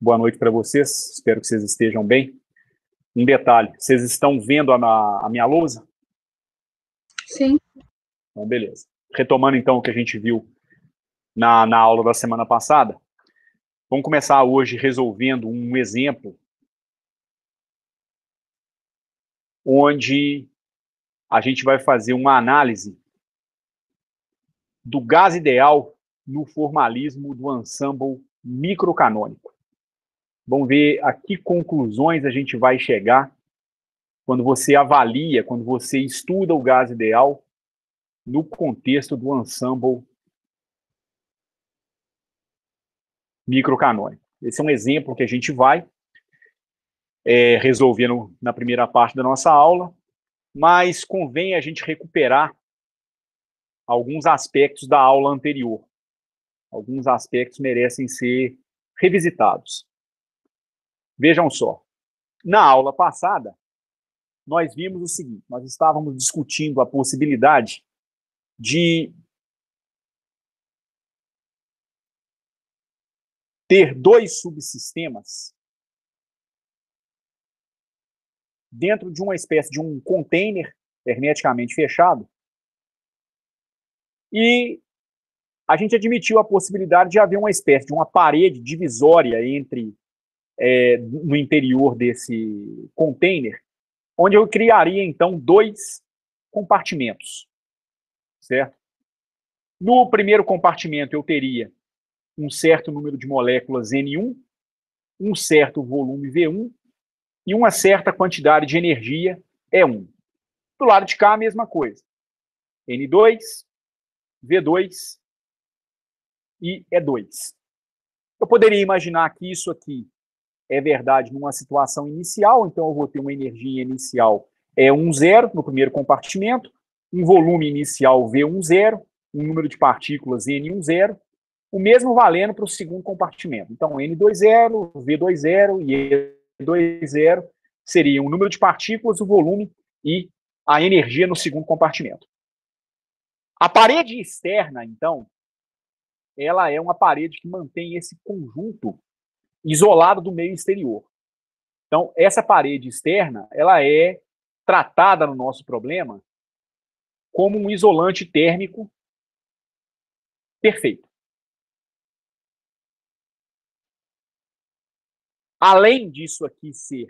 Boa noite para vocês. Espero que vocês estejam bem. Um detalhe, vocês estão vendo a minha lousa? Sim. Então, beleza. Retomando, então, o que a gente viu na aula da semana passada, vamos começar hoje resolvendo um exemplo onde a gente vai fazer uma análise do gás ideal no formalismo do ensemble microcanônico. Vamos ver a que conclusões a gente vai chegar quando você avalia, quando você estuda o gás ideal no contexto do ensemble microcanônico. Esse é um exemplo que a gente vai resolver na primeira parte da nossa aula, mas convém a gente recuperar alguns aspectos da aula anterior. Alguns aspectos merecem ser revisitados. Vejam só. Na aula passada, nós vimos o seguinte, nós estávamos discutindo a possibilidade de ter dois subsistemas dentro de uma espécie de um container hermeticamente fechado, e a gente admitiu a possibilidade de haver uma espécie de uma parede divisória entre no interior desse container, onde eu criaria, então, dois compartimentos, certo? No primeiro compartimento, eu teria um certo número de moléculas N1, um certo volume V1 e uma certa quantidade de energia E1. Do lado de cá, a mesma coisa. N2, V2 e E2. Eu poderia imaginar que isso aqui é verdade numa situação inicial, então eu vou ter uma energia inicial E1, 0 no primeiro compartimento, um volume inicial V1, 0, um número de partículas N1, 0, o mesmo valendo para o segundo compartimento. Então, N2, 0, V2, 0 e E2, 0 seria o número de partículas, o volume e a energia no segundo compartimento. A parede externa, então, ela é uma parede que mantém esse conjunto isolado do meio exterior. Então, essa parede externa, ela é tratada no nosso problema como um isolante térmico perfeito. Além disso aqui ser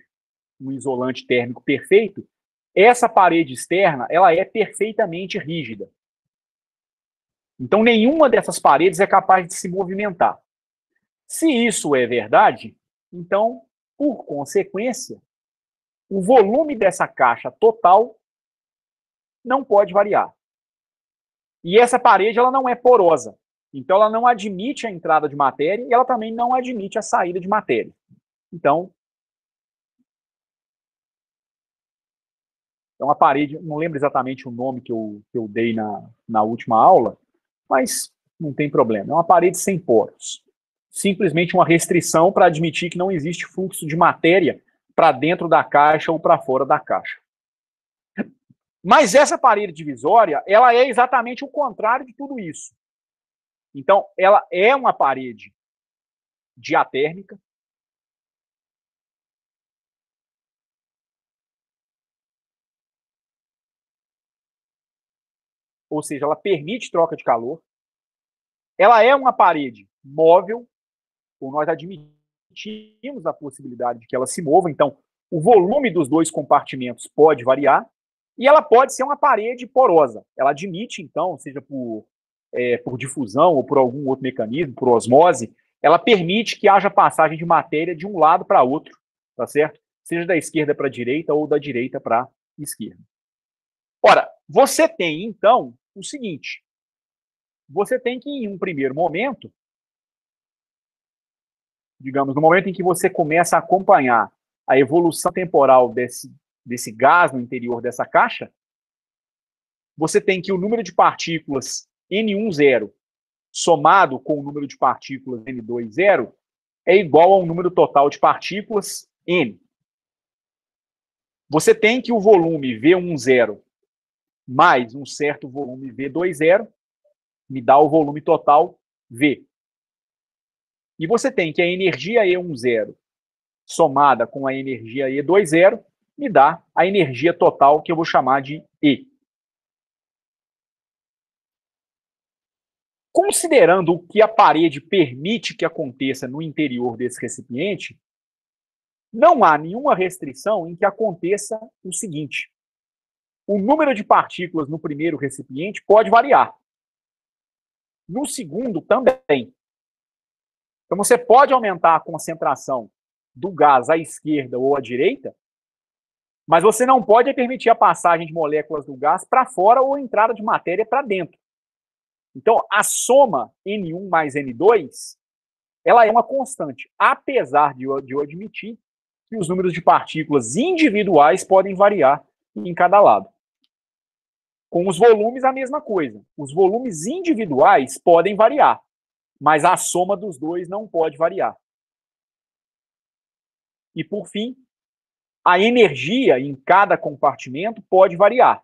um isolante térmico perfeito, essa parede externa, ela é perfeitamente rígida. Então, nenhuma dessas paredes é capaz de se movimentar. Se isso é verdade, então, por consequência, o volume dessa caixa total não pode variar. E essa parede, ela não é porosa. Então, ela não admite a entrada de matéria e ela também não admite a saída de matéria. Então, é uma parede, não lembro exatamente o nome que eu dei na última aula, mas não tem problema. É uma parede sem poros. Simplesmente uma restrição para admitir que não existe fluxo de matéria para dentro da caixa ou para fora da caixa. Mas essa parede divisória, ela é exatamente o contrário de tudo isso. Então, ela é uma parede diatérmica, ou seja, ela permite troca de calor. Ela é uma parede móvel, ou nós admitimos a possibilidade de que ela se mova, então o volume dos dois compartimentos pode variar, e ela pode ser uma parede porosa. Ela admite, então, seja por difusão ou por algum outro mecanismo, por osmose, ela permite que haja passagem de matéria de um lado para outro, tá certo? Seja da esquerda para a direita ou da direita para a esquerda. Ora, você tem, então, o seguinte, você tem que, em um primeiro momento, digamos, no momento em que você começa a acompanhar a evolução temporal desse gás no interior dessa caixa, você tem que o número de partículas N1, 0 somado com o número de partículas N2, 0 é igual ao número total de partículas N. Você tem que o volume V1, 0 mais um certo volume V2, 0 me dá o volume total V. E você tem que a energia E10 somada com a energia E20 me dá a energia total, que eu vou chamar de E. Considerando o que a parede permite que aconteça no interior desse recipiente, não há nenhuma restrição em que aconteça o seguinte: o número de partículas no primeiro recipiente pode variar. No segundo também. Então você pode aumentar a concentração do gás à esquerda ou à direita, mas você não pode permitir a passagem de moléculas do gás para fora ou a entrada de matéria para dentro. Então, a soma N1 mais N2, ela é uma constante, apesar de eu admitir que os números de partículas individuais podem variar em cada lado. Com os volumes, a mesma coisa. Os volumes individuais podem variar, mas a soma dos dois não pode variar. E, por fim, a energia em cada compartimento pode variar,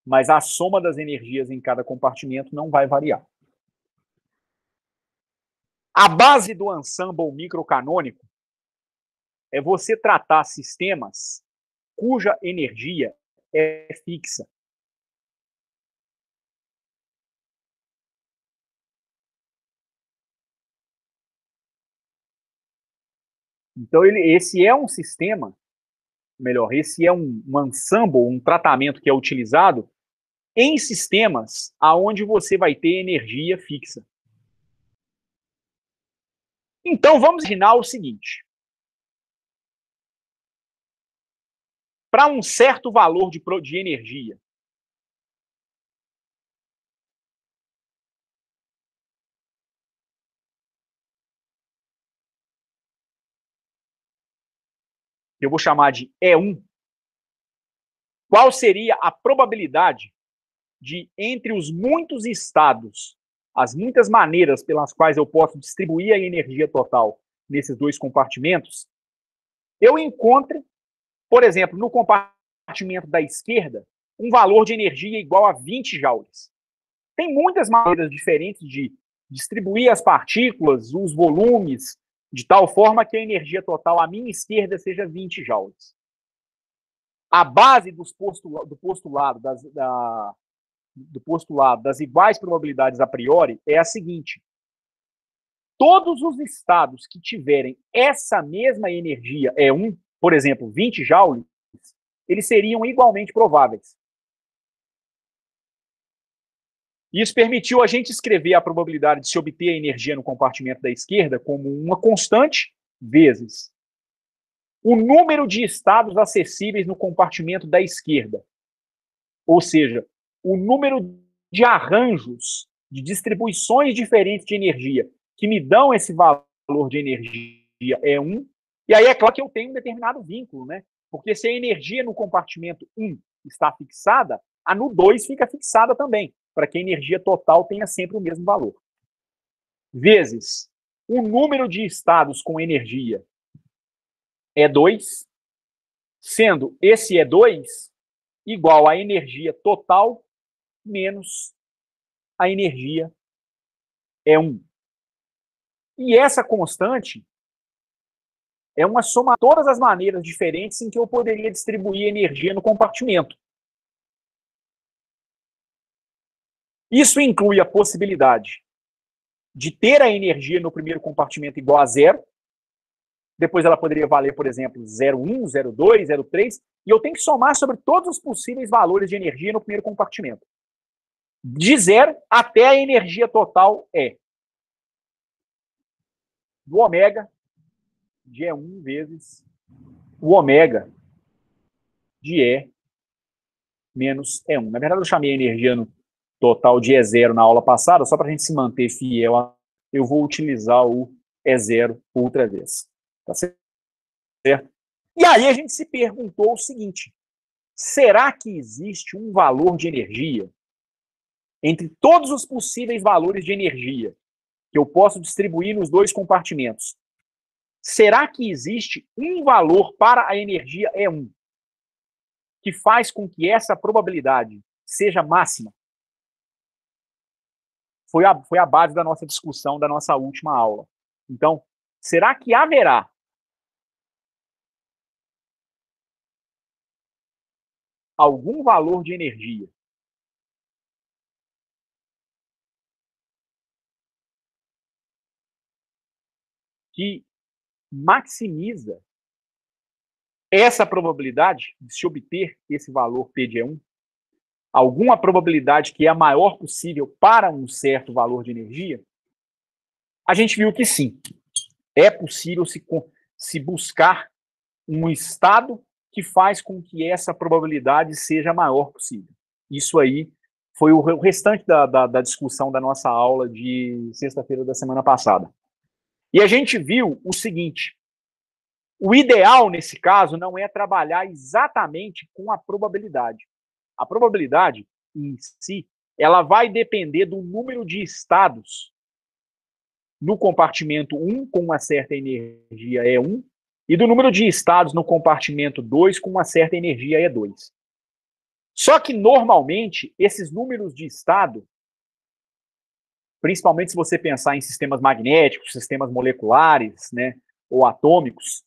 mas a soma das energias em cada compartimento não vai variar. A base do ensemble microcanônico é você tratar sistemas cuja energia é fixa. Então, esse é um sistema, melhor, esse é um ensemble, um tratamento que é utilizado em sistemas onde você vai ter energia fixa. Então, vamos imaginar o seguinte. Para um certo valor de energia, que eu vou chamar de E1, qual seria a probabilidade de, entre os muitos estados, as muitas maneiras pelas quais eu posso distribuir a energia total nesses dois compartimentos, eu encontre, por exemplo, no compartimento da esquerda, um valor de energia igual a 20 joules. Tem muitas maneiras diferentes de distribuir as partículas, os volumes, de tal forma que a energia total à minha esquerda seja 20 joules. A base do postulado das iguais probabilidades a priori é a seguinte: todos os estados que tiverem essa mesma energia E1, por exemplo, 20 joules, eles seriam igualmente prováveis. Isso permitiu a gente escrever a probabilidade de se obter a energia no compartimento da esquerda como uma constante vezes o número de estados acessíveis no compartimento da esquerda. Ou seja, o número de arranjos, de distribuições diferentes de energia que me dão esse valor de energia E1. E aí é claro que eu tenho um determinado vínculo, né? Porque se a energia no compartimento 1 está fixada, a no 2 fica fixada também, para que a energia total tenha sempre o mesmo valor. Vezes o número de estados com energia E2, sendo esse E2 igual à energia total menos a energia E1. E essa constante é uma soma de todas as maneiras diferentes em que eu poderia distribuir energia no compartimento. Isso inclui a possibilidade de ter a energia no primeiro compartimento igual a 0, depois ela poderia valer, por exemplo, 0,1, 0,2, 0,3, e eu tenho que somar sobre todos os possíveis valores de energia no primeiro compartimento. De 0 até a energia total do ômega de E1 vezes o ômega de E menos E1. Na verdade, eu chamei a energia no total de E0 na aula passada, só para a gente se manter fiel, eu vou utilizar o E0 outra vez. Tá certo? E aí a gente se perguntou o seguinte: será que existe um valor de energia entre todos os possíveis valores de energia que eu posso distribuir nos dois compartimentos? Será que existe um valor para a energia E1 que faz com que essa probabilidade seja máxima? Foi a base da nossa discussão, da nossa última aula. Então, será que haverá algum valor de energia que maximiza essa probabilidade de se obter esse valor P de E1? Alguma probabilidade que é a maior possível para um certo valor de energia? A gente viu que sim, é possível se buscar um estado que faz com que essa probabilidade seja a maior possível. Isso aí foi o restante da discussão da nossa aula de sexta-feira da semana passada. E a gente viu o seguinte: o ideal, nesse caso, não é trabalhar exatamente com a probabilidade. A probabilidade, em si, ela vai depender do número de estados no compartimento 1 com uma certa energia E1 e do número de estados no compartimento 2 com uma certa energia E2. Só que, normalmente, esses números de estado, principalmente se você pensar em sistemas magnéticos, sistemas moleculares, né, ou atômicos,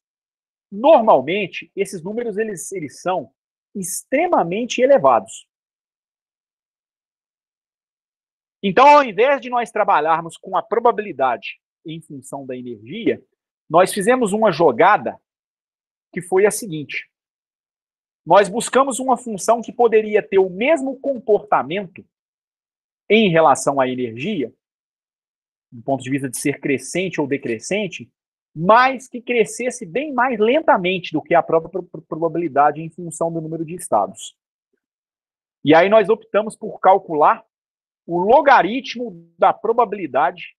normalmente, esses números eles são extremamente elevados. Então, ao invés de nós trabalharmos com a probabilidade em função da energia, nós fizemos uma jogada que foi a seguinte: nós buscamos uma função que poderia ter o mesmo comportamento em relação à energia, do ponto de vista de ser crescente ou decrescente, mas que crescesse bem mais lentamente do que a própria probabilidade em função do número de estados. E aí nós optamos por calcular o logaritmo da probabilidade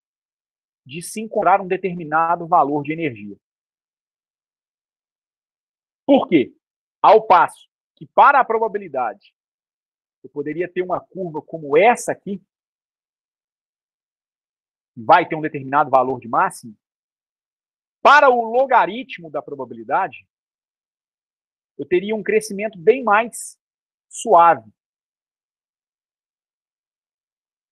de se encontrar um determinado valor de energia. Por quê? Ao passo que, para a probabilidade, eu poderia ter uma curva como essa aqui, vai ter um determinado valor de máximo, para o logaritmo da probabilidade, eu teria um crescimento bem mais suave,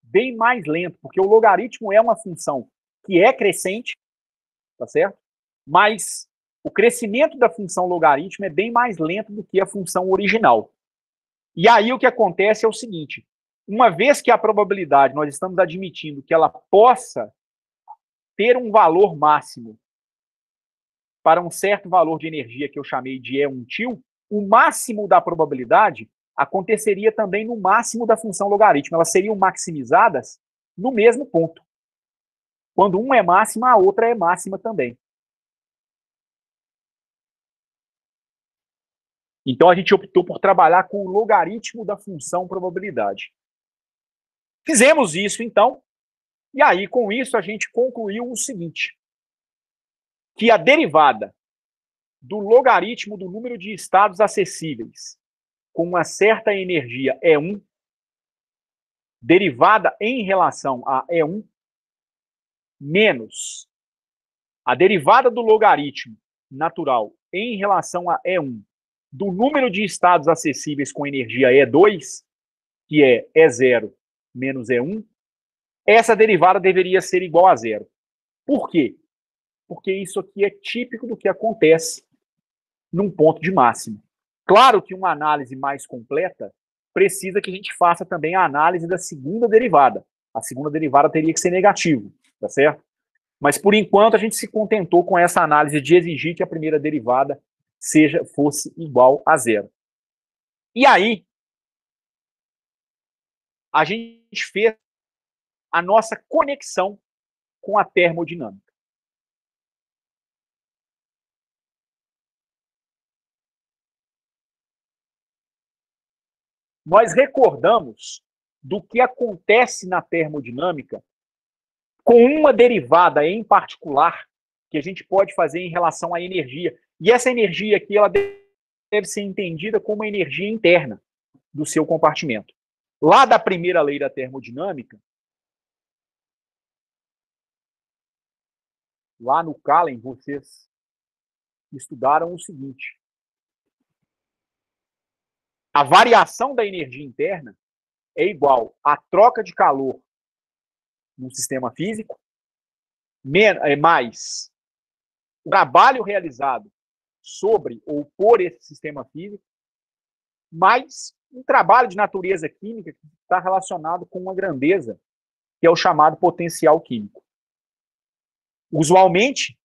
bem mais lento, porque o logaritmo é uma função que é crescente, tá certo? Mas o crescimento da função logaritmo é bem mais lento do que a função original. E aí o que acontece é o seguinte: uma vez que a probabilidade, nós estamos admitindo que ela possa ter um valor máximo para um certo valor de energia que eu chamei de E1 til, o máximo da probabilidade aconteceria também no máximo da função logaritmo. Elas seriam maximizadas no mesmo ponto. Quando uma é máxima, a outra é máxima também. Então a gente optou por trabalhar com o logaritmo da função probabilidade. Fizemos isso, então, e aí com isso a gente concluiu o seguinte: que a derivada do logaritmo do número de estados acessíveis com uma certa energia E1, derivada em relação a E1, menos a derivada do logaritmo natural em relação a E1 do número de estados acessíveis com energia E2, que é E0 menos E1, essa derivada deveria ser igual a zero. Por quê? Porque isso aqui é típico do que acontece num ponto de máximo. Claro que uma análise mais completa precisa que a gente faça também a análise da segunda derivada. A segunda derivada teria que ser negativo, tá certo? Mas, por enquanto, a gente se contentou com essa análise de exigir que a primeira derivada fosse igual a zero. E aí, a gente fez a nossa conexão com a termodinâmica. Nós recordamos do que acontece na termodinâmica com uma derivada em particular que a gente pode fazer em relação à energia. E essa energia aqui, ela deve ser entendida como uma energia interna do seu compartimento. Lá da primeira lei da termodinâmica, lá no Kahlen, vocês estudaram o seguinte: a variação da energia interna é igual à troca de calor num sistema físico mais o trabalho realizado sobre ou por esse sistema físico, mais um trabalho de natureza química que está relacionado com uma grandeza, que é o chamado potencial químico. Usualmente,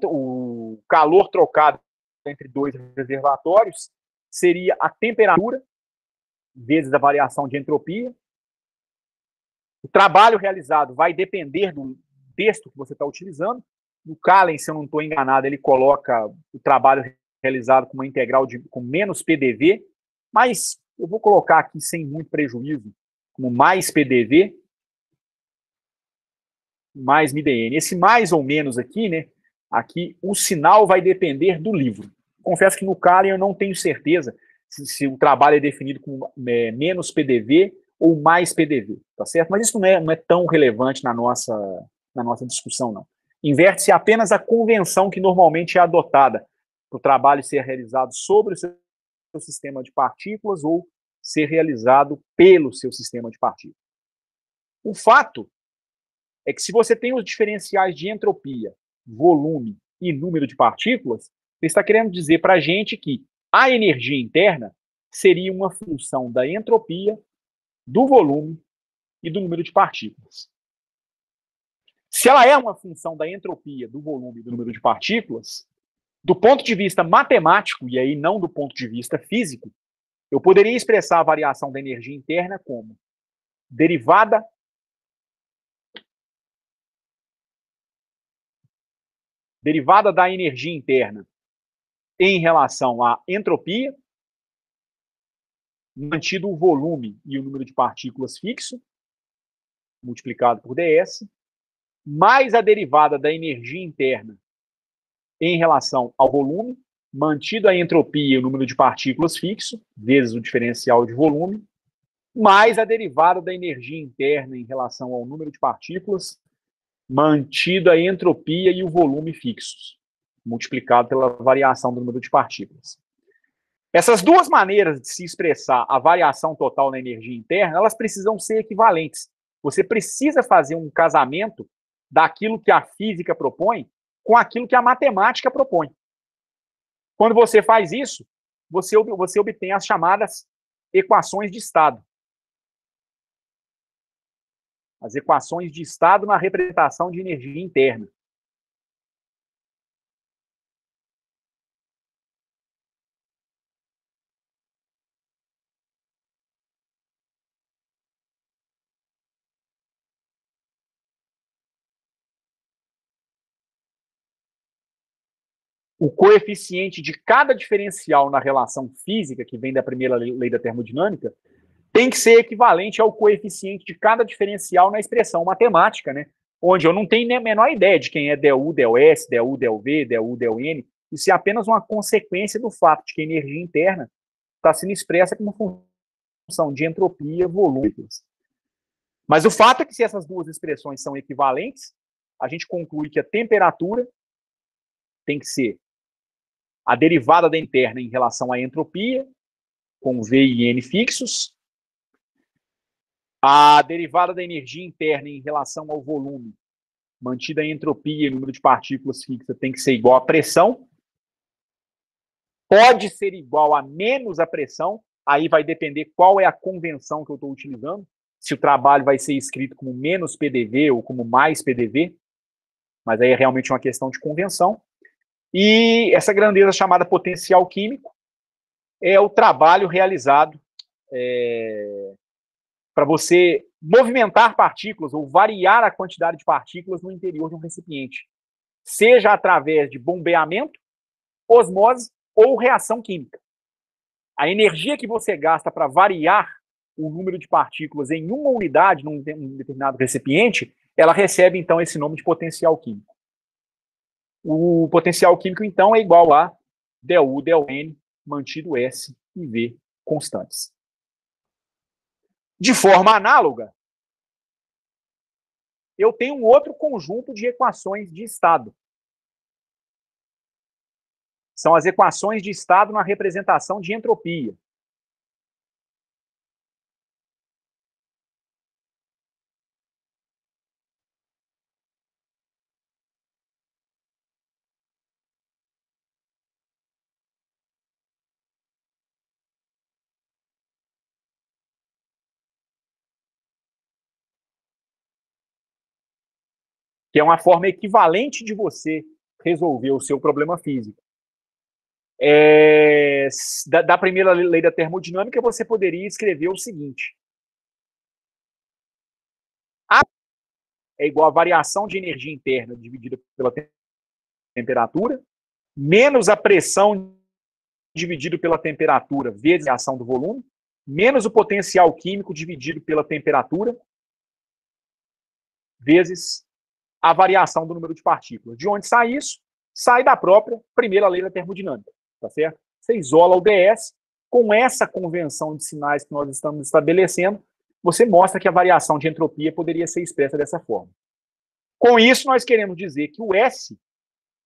o calor trocado entre dois reservatórios seria a temperatura vezes a variação de entropia. O trabalho realizado vai depender do texto que você está utilizando. No Kahlen, se eu não estou enganado, ele coloca o trabalho realizado com uma integral com menos PDV, mas eu vou colocar aqui sem muito prejuízo, como mais PDV, mais MDN. Esse mais ou menos aqui, né? Aqui o sinal vai depender do livro. Confesso que no Kahlen eu não tenho certeza se o trabalho é definido como menos PDV ou mais PDV, tá certo? Mas isso não é tão relevante na nossa discussão, não. Inverte-se apenas a convenção que normalmente é adotada para o trabalho ser realizado sobre o seu sistema de partículas ou ser realizado pelo seu sistema de partículas. O fato é que se você tem os diferenciais de entropia, volume e número de partículas, você está querendo dizer para a gente que a energia interna seria uma função da entropia, do volume e do número de partículas. Se ela é uma função da entropia, do volume e do número de partículas, do ponto de vista matemático, e aí não do ponto de vista físico, eu poderia expressar a variação da energia interna como derivada da energia interna em relação à entropia, mantido o volume e o número de partículas fixo, multiplicado por ds, mais a derivada da energia interna em relação ao volume, mantido a entropia e o número de partículas fixo, vezes o diferencial de volume, mais a derivada da energia interna em relação ao número de partículas, mantido a entropia e o volume fixos, multiplicado pela variação do número de partículas. Essas duas maneiras de se expressar a variação total na energia interna, elas precisam ser equivalentes. Você precisa fazer um casamento daquilo que a física propõe com aquilo que a matemática propõe. Quando você faz isso, você obtém as chamadas equações de estado. As equações de estado na representação de energia interna. O coeficiente de cada diferencial na relação física, que vem da primeira lei da termodinâmica, tem que ser equivalente ao coeficiente de cada diferencial na expressão matemática, né? Onde eu não tenho nem a menor ideia de quem é ΔU, ΔS, ΔU, ΔV, ΔU, ΔN. Isso é apenas uma consequência do fato de que a energia interna está sendo expressa como função de entropia, volume. Mas o fato é que se essas duas expressões são equivalentes, a gente conclui que a temperatura tem que ser a derivada da interna em relação à entropia, com V e N fixos, a derivada da energia interna em relação ao volume, mantida a entropia e o número de partículas fixa, tem que ser igual à pressão. Pode ser igual a menos a pressão, aí vai depender qual é a convenção que eu estou utilizando, se o trabalho vai ser escrito como menos PDV ou como mais PDV, mas aí é realmente uma questão de convenção. E essa grandeza chamada potencial químico é o trabalho realizado para você movimentar partículas ou variar a quantidade de partículas no interior de um recipiente, seja através de bombeamento, osmose ou reação química. A energia que você gasta para variar o número de partículas em uma unidade num determinado recipiente, ela recebe, então, esse nome de potencial químico. O potencial químico, então, é igual a ΔU, ΔN, mantido S e V constantes. De forma análoga, eu tenho um outro conjunto de equações de estado. São as equações de estado na representação de entropia. que é uma forma equivalente de você resolver o seu problema físico. Da primeira lei da termodinâmica, você poderia escrever o seguinte: A é igual a variação de energia interna dividida pela temperatura, menos a pressão dividido pela temperatura vezes a ação do volume, menos o potencial químico dividido pela temperatura, vezes a variação do número de partículas. De onde sai isso? Sai da própria primeira lei da termodinâmica, tá certo? Você isola o ds, com essa convenção de sinais que nós estamos estabelecendo, você mostra que a variação de entropia poderia ser expressa dessa forma. Com isso, nós queremos dizer que o S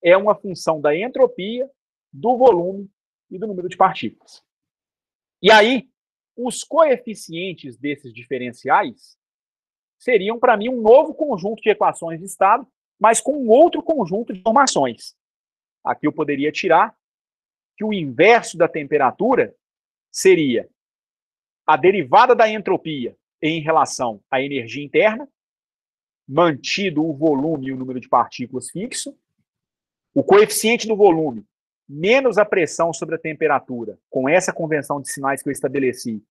é uma função da entropia, do volume e do número de partículas. E aí, os coeficientes desses diferenciais seriam, para mim, um novo conjunto de equações de estado, mas com um outro conjunto de informações. Aqui eu poderia tirar que o inverso da temperatura seria a derivada da entropia em relação à energia interna, mantido o volume e o número de partículas fixo, o coeficiente do volume menos a pressão sobre a temperatura, com essa convenção de sinais que eu estabeleci,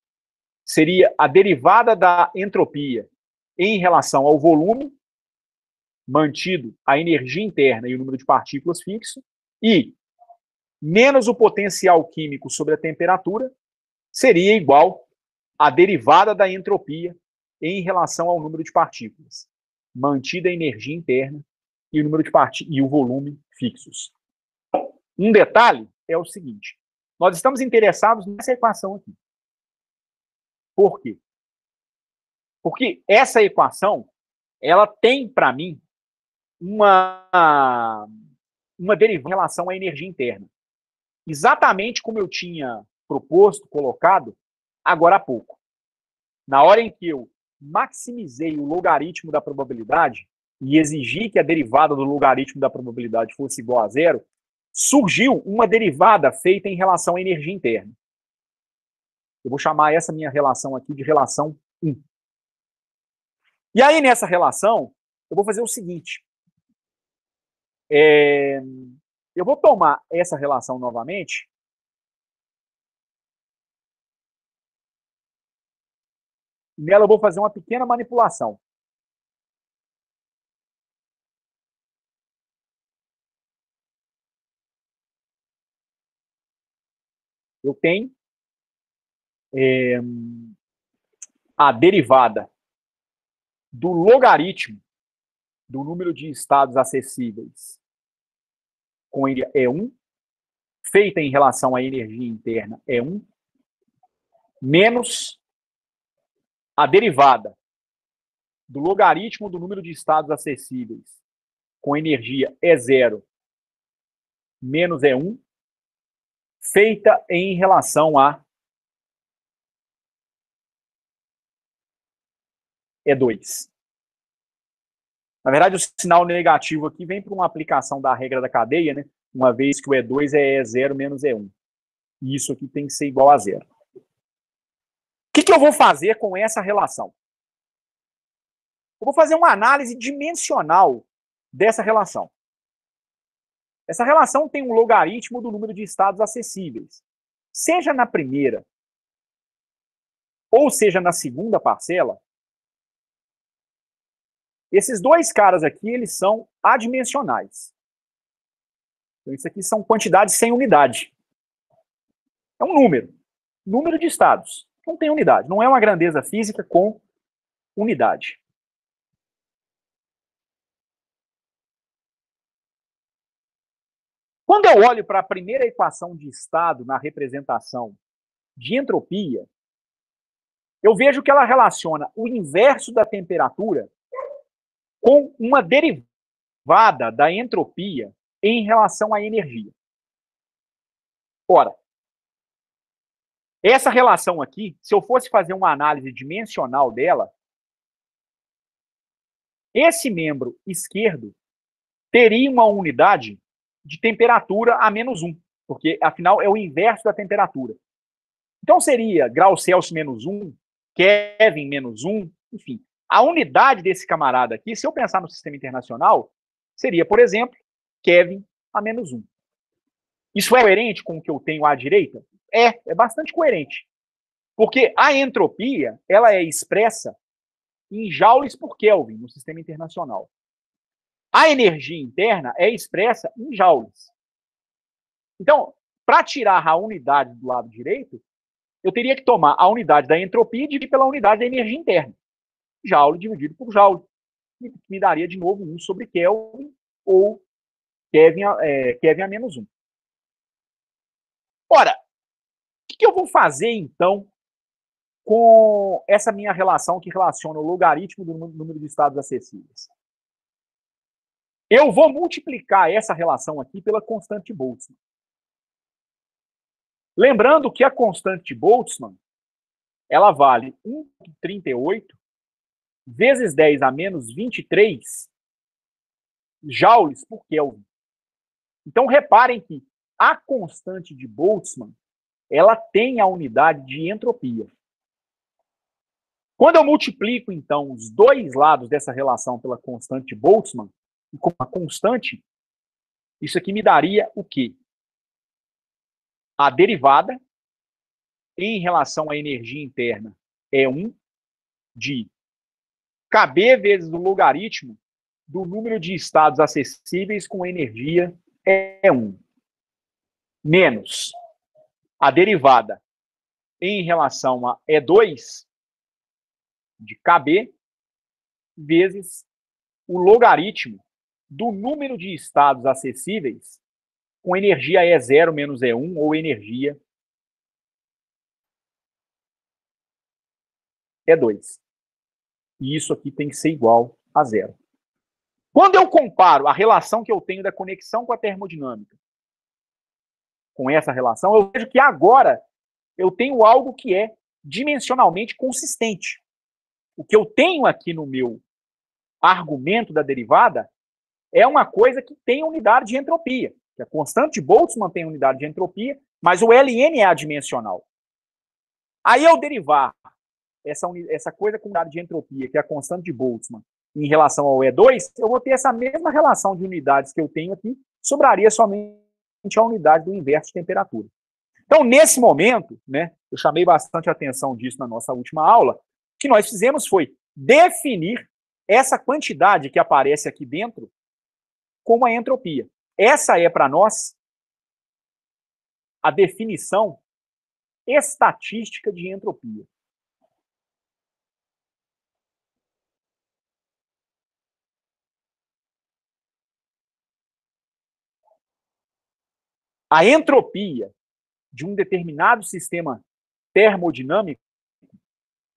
seria a derivada da entropia em relação ao volume, mantido a energia interna e o número de partículas fixo, e menos o potencial químico sobre a temperatura seria igual à derivada da entropia em relação ao número de partículas, mantida a energia interna e o número de e o volume fixos. Um detalhe é o seguinte: nós estamos interessados nessa equação aqui. Por quê? Porque essa equação, ela tem, para mim, uma derivação em relação à energia interna. Exatamente como eu tinha proposto, colocado, agora há pouco. Na hora em que eu maximizei o logaritmo da probabilidade e exigi que a derivada do logaritmo da probabilidade fosse igual a zero, surgiu uma derivada feita em relação à energia interna. Eu vou chamar essa minha relação aqui de relação 1. E aí, nessa relação, eu vou fazer o seguinte. Eu vou tomar essa relação novamente. Nela eu vou fazer uma pequena manipulação. Eu tenho a derivada do logaritmo do número de estados acessíveis com ele é 1, feita em relação à energia interna é 1, menos a derivada do logaritmo do número de estados acessíveis com energia é 0, menos é 1, feita em relação a é 2. Na verdade, o sinal negativo aqui vem por uma aplicação da regra da cadeia, né? Uma vez que o E2 é E0 menos E1. E isso aqui tem que ser igual a 0. O que eu vou fazer com essa relação? Eu vou fazer uma análise dimensional dessa relação. Essa relação tem um logaritmo do número de estados acessíveis. Seja na primeira ou seja na segunda parcela, esses dois caras aqui, eles são adimensionais. Então, isso aqui são quantidades sem unidade. É um número. Número de estados. Não tem unidade. Não é uma grandeza física com unidade. Quando eu olho para a primeira equação de estado na representação de entropia, eu vejo que ela relaciona o inverso da temperatura com uma derivada da entropia em relação à energia. Ora, essa relação aqui, se eu fosse fazer uma análise dimensional dela, esse membro esquerdo teria uma unidade de temperatura a menos 1, porque, afinal, é o inverso da temperatura. Então, seria graus Celsius menos 1, Kelvin menos 1, enfim. A unidade desse camarada aqui, se eu pensar no sistema internacional, seria, por exemplo, Kelvin a menos 1. Isso é coerente com o que eu tenho à direita? É bastante coerente. Porque a entropia, ela é expressa em joules por Kelvin no sistema internacional. A energia interna é expressa em joules. Então, para tirar a unidade do lado direito, eu teria que tomar a unidade da entropia e dividir pela unidade da energia interna. Joule dividido por joule. Que me daria de novo 1 sobre Kelvin, ou Kelvin a menos 1. Ora, o que eu vou fazer, então, com essa minha relação que relaciona o logaritmo do número de estados acessíveis? Eu vou multiplicar essa relação aqui pela constante de Boltzmann. Lembrando que a constante de Boltzmann, ela vale 1,38 vezes 10 a menos 23 joules por Kelvin. Então, reparem que a constante de Boltzmann, ela tem a unidade de entropia. Quando eu multiplico, então, os dois lados dessa relação pela constante de Boltzmann, e com a constante, isso aqui me daria o quê? A derivada em relação à energia interna é 1 de KB vezes o logaritmo do número de estados acessíveis com energia é 1. Menos a derivada em relação a E2 de KB vezes o logaritmo do número de estados acessíveis com energia E0 menos E1 ou energia E2. E isso aqui tem que ser igual a 0. Quando eu comparo a relação que eu tenho da conexão com a termodinâmica com essa relação, eu vejo que agora eu tenho algo que é dimensionalmente consistente. O que eu tenho aqui no meu argumento da derivada é uma coisa que tem unidade de entropia. A constante de Boltzmann tem unidade de entropia, mas o Ln é adimensional. Aí eu derivar essa coisa com unidade de entropia, que é a constante de Boltzmann, em relação ao E2, eu vou ter essa mesma relação de unidades que eu tenho aqui, sobraria somente a unidade do inverso de temperatura. Então, nesse momento, né, eu chamei bastante atenção disso na nossa última aula, o que nós fizemos foi definir essa quantidade que aparece aqui dentro como a entropia. Essa é, para nós, a definição estatística de entropia. A entropia de um determinado sistema termodinâmico,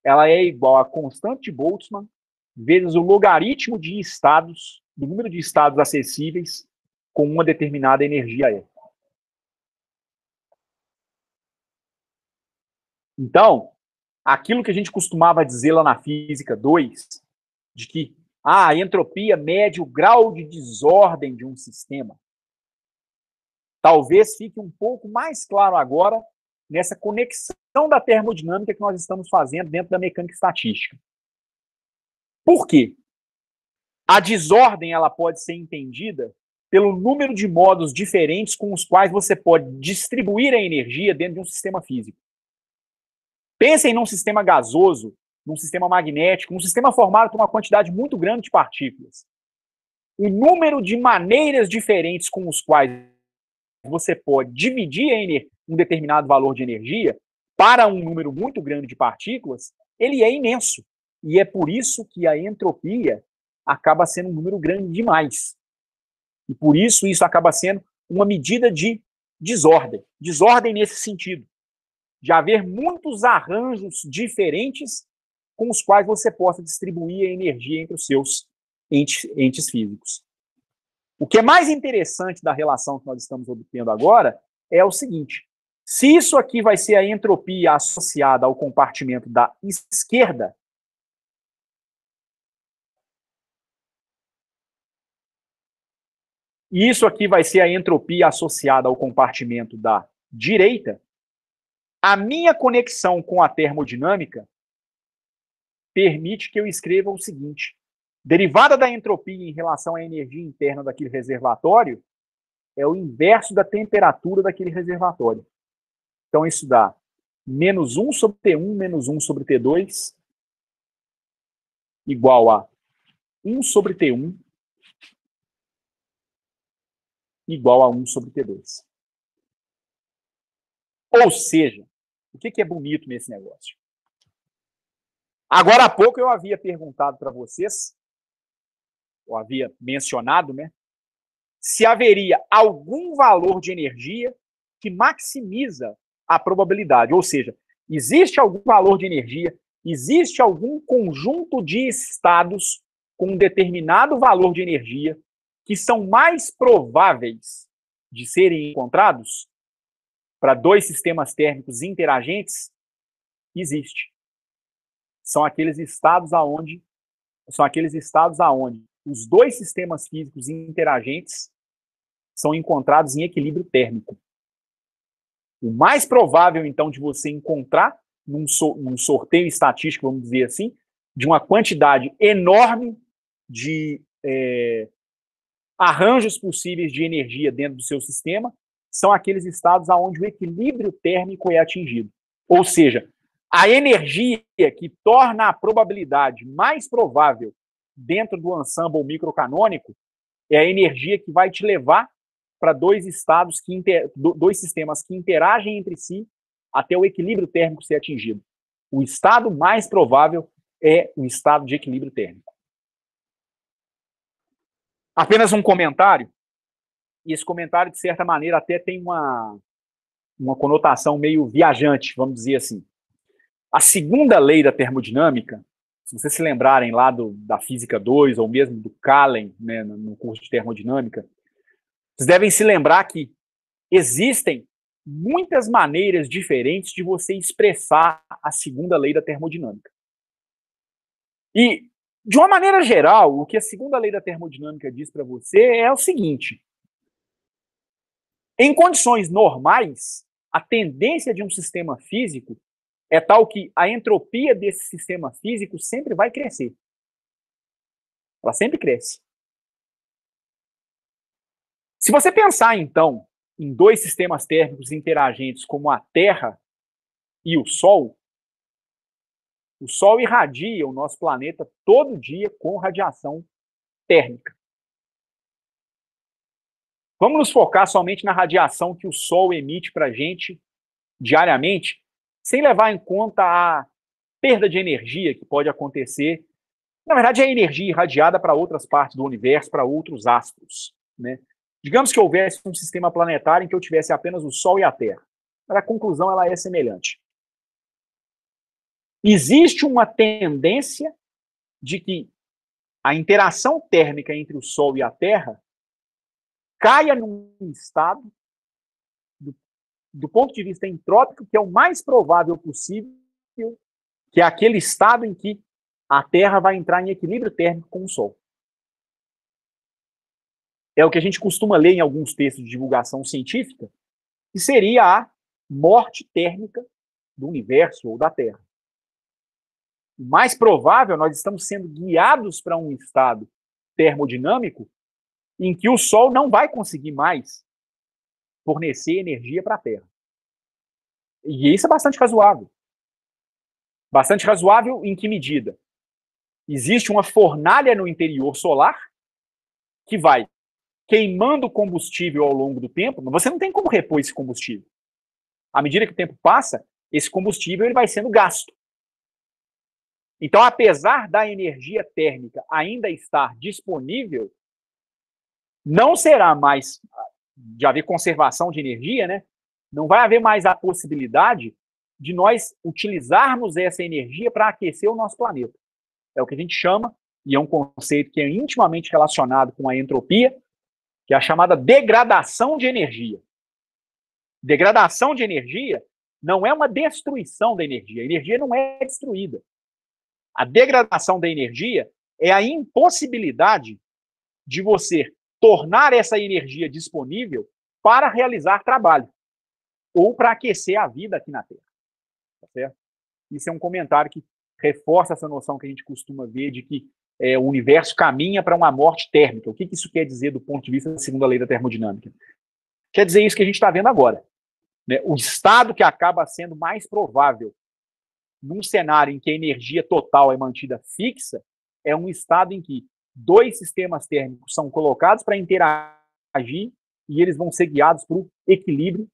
ela é igual a constante de Boltzmann vezes o logaritmo de estados, do número de estados acessíveis com uma determinada energia E. Então, aquilo que a gente costumava dizer lá na física 2, de que a entropia mede o grau de desordem de um sistema, talvez fique um pouco mais claro agora nessa conexão da termodinâmica que nós estamos fazendo dentro da mecânica estatística. Por quê? A desordem ela pode ser entendida pelo número de modos diferentes com os quais você pode distribuir a energia dentro de um sistema físico. Pensem num sistema gasoso, num sistema magnético, num sistema formado por uma quantidade muito grande de partículas. O número de maneiras diferentes com os quais você pode dividir um determinado valor de energia para um número muito grande de partículas, ele é imenso. E é por isso que a entropia acaba sendo um número grande demais. E por isso acaba sendo uma medida de desordem. Desordem nesse sentido, de haver muitos arranjos diferentes com os quais você possa distribuir a energia entre os seus entes físicos. O que é mais interessante da relação que nós estamos obtendo agora é o seguinte: se isso aqui vai ser a entropia associada ao compartimento da esquerda, e isso aqui vai ser a entropia associada ao compartimento da direita, a minha conexão com a termodinâmica permite que eu escreva o seguinte: derivada da entropia em relação à energia interna daquele reservatório é o inverso da temperatura daquele reservatório. Então, isso dá menos 1 sobre T1 menos 1 sobre T2 igual a 1 sobre T1 igual a 1 sobre T2. Ou seja, o que é bonito nesse negócio? Agora há pouco eu havia perguntado para vocês, eu havia mencionado, né, se haveria algum valor de energia que maximiza a probabilidade. Ou seja, existe algum valor de energia, existe algum conjunto de estados com um determinado valor de energia que são mais prováveis de serem encontrados para dois sistemas térmicos interagentes? Existe. São aqueles estados aonde os dois sistemas físicos interagentes são encontrados em equilíbrio térmico. O mais provável, então, de você encontrar num sorteio estatístico, vamos dizer assim, de uma quantidade enorme de arranjos possíveis de energia dentro do seu sistema, são aqueles estados onde o equilíbrio térmico é atingido. Ou seja, a energia que torna a probabilidade mais provável dentro do ensemble microcanônico é a energia que vai te levar para dois sistemas que interagem entre si até o equilíbrio térmico ser atingido. O estado mais provável é o estado de equilíbrio térmico. Apenas um comentário, e esse comentário, de certa maneira, até tem uma conotação meio viajante, vamos dizer assim. A segunda lei da termodinâmica, se vocês se lembrarem lá da Física 2, ou mesmo do Kahlen, né, no curso de termodinâmica, vocês devem se lembrar que existem muitas maneiras diferentes de você expressar a segunda lei da termodinâmica. E, de uma maneira geral, o que a segunda lei da termodinâmica diz para você é o seguinte: em condições normais, a tendência de um sistema físico é tal que a entropia desse sistema físico sempre vai crescer. Ela sempre cresce. Se você pensar, então, em dois sistemas térmicos interagentes como a Terra e o Sol irradia o nosso planeta todo dia com radiação térmica. Vamos nos focar somente na radiação que o Sol emite para a gente diariamente, sem levar em conta a perda de energia que pode acontecer. Na verdade, é a energia irradiada para outras partes do universo, para outros astros, né? Digamos que houvesse um sistema planetário em que eu tivesse apenas o Sol e a Terra. Mas a conclusão ela é semelhante. Existe uma tendência de que a interação térmica entre o Sol e a Terra caia num estado, do ponto de vista entrópico, que é o mais provável possível, que é aquele estado em que a Terra vai entrar em equilíbrio térmico com o Sol. É o que a gente costuma ler em alguns textos de divulgação científica, que seria a morte térmica do universo ou da Terra. O mais provável, nós estamos sendo guiados para um estado termodinâmico em que o Sol não vai conseguir mais fornecer energia para a Terra. E isso é bastante razoável. Bastante razoável em que medida? Existe uma fornalha no interior solar que vai queimando combustível ao longo do tempo, mas você não tem como repor esse combustível. À medida que o tempo passa, esse combustível ele vai sendo gasto. Então, apesar da energia térmica ainda estar disponível, não será mais de haver conservação de energia, né? Não vai haver mais a possibilidade de nós utilizarmos essa energia para aquecer o nosso planeta. É o que a gente chama, e é um conceito que é intimamente relacionado com a entropia, que é a chamada degradação de energia. Degradação de energia não é uma destruição da energia. A energia não é destruída. A degradação da energia é a impossibilidade de você tornar essa energia disponível para realizar trabalho ou para aquecer a vida aqui na Terra. Tá certo? Isso é um comentário que reforça essa noção que a gente costuma ver de que o universo caminha para uma morte térmica. O que isso quer dizer do ponto de vista da segunda lei da termodinâmica? Quer dizer isso que a gente está vendo agora. Né? O estado que acaba sendo mais provável num cenário em que a energia total é mantida fixa é um estado em que dois sistemas térmicos são colocados para interagir e eles vão ser guiados para o equilíbrio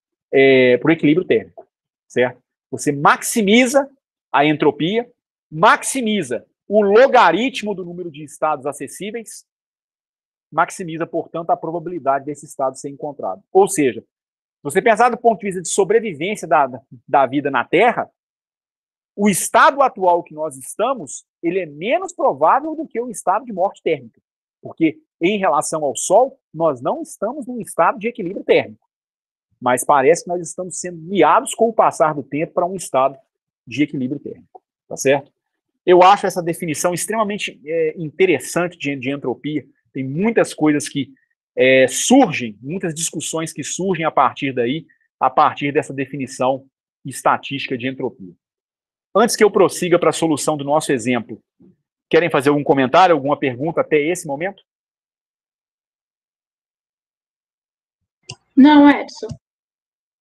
térmico, certo? Você maximiza a entropia, maximiza o logaritmo do número de estados acessíveis, maximiza, portanto, a probabilidade desse estado ser encontrado. Ou seja, se você pensar do ponto de vista de sobrevivência da vida na Terra, o estado atual que nós estamos, ele é menos provável do que o estado de morte térmica. Porque, em relação ao Sol, nós não estamos num estado de equilíbrio térmico. Mas parece que nós estamos sendo guiados com o passar do tempo para um estado de equilíbrio térmico. Tá certo? Eu acho essa definição extremamente interessante de entropia. Tem muitas coisas que surgem, muitas discussões que surgem a partir daí, a partir dessa definição estatística de entropia. Antes que eu prossiga para a solução do nosso exemplo, querem fazer algum comentário, alguma pergunta até esse momento? Não, Edson.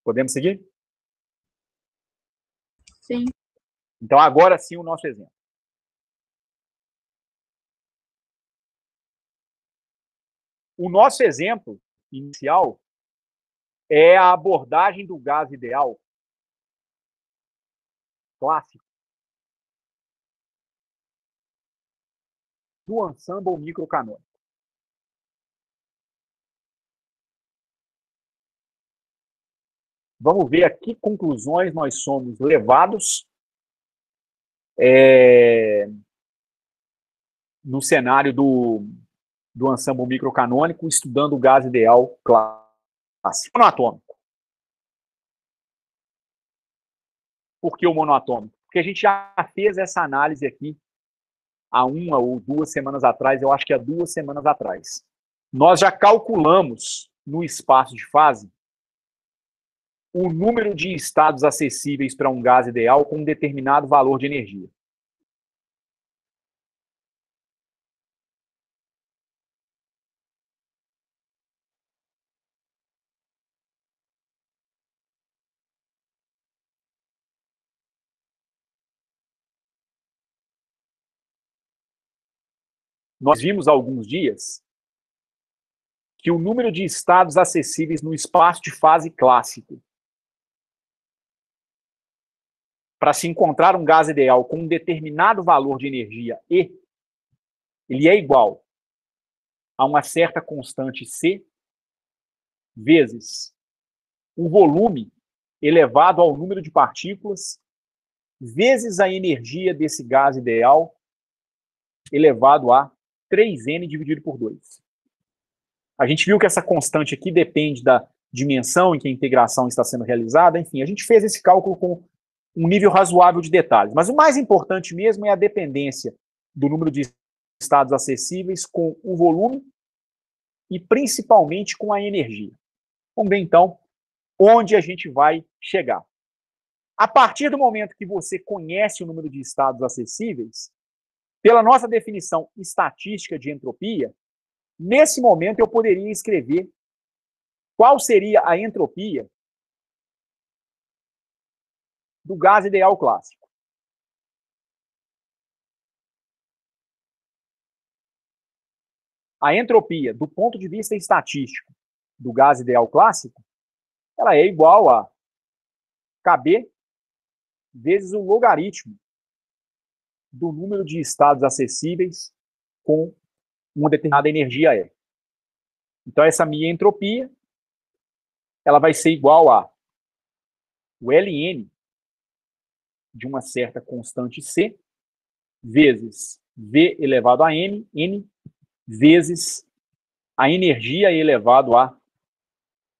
Podemos seguir? Sim. Então, agora sim, o nosso exemplo. O nosso exemplo inicial é a abordagem do gás ideal clássico do ensemble microcanônico. Vamos ver a que conclusões nós somos levados no cenário do ensemble microcanônico, estudando o gás ideal clássico. Monoatômico. Por que o monoatômico? Porque a gente já fez essa análise aqui há 1 ou 2 semanas atrás, eu acho que há 2 semanas atrás. Nós já calculamos no espaço de fase o número de estados acessíveis para um gás ideal com um determinado valor de energia. Nós vimos há alguns dias que o número de estados acessíveis no espaço de fase clássico para se encontrar um gás ideal com um determinado valor de energia E, ele é igual a uma certa constante C vezes o volume elevado ao número de partículas vezes a energia desse gás ideal elevado a 3N dividido por 2. A gente viu que essa constante aqui depende da dimensão em que a integração está sendo realizada. Enfim, a gente fez esse cálculo com um nível razoável de detalhes. Mas o mais importante mesmo é a dependência do número de estados acessíveis com o volume e principalmente com a energia. Vamos ver, então, onde a gente vai chegar. A partir do momento que você conhece o número de estados acessíveis, pela nossa definição estatística de entropia, nesse momento eu poderia escrever qual seria a entropia do gás ideal clássico. A entropia, do ponto de vista estatístico do gás ideal clássico, ela é igual a KB vezes o logaritmo do número de estados acessíveis com uma determinada energia E. Então, essa minha entropia, ela vai ser igual a o Ln de uma certa constante C vezes V elevado a N, N vezes a energia elevado a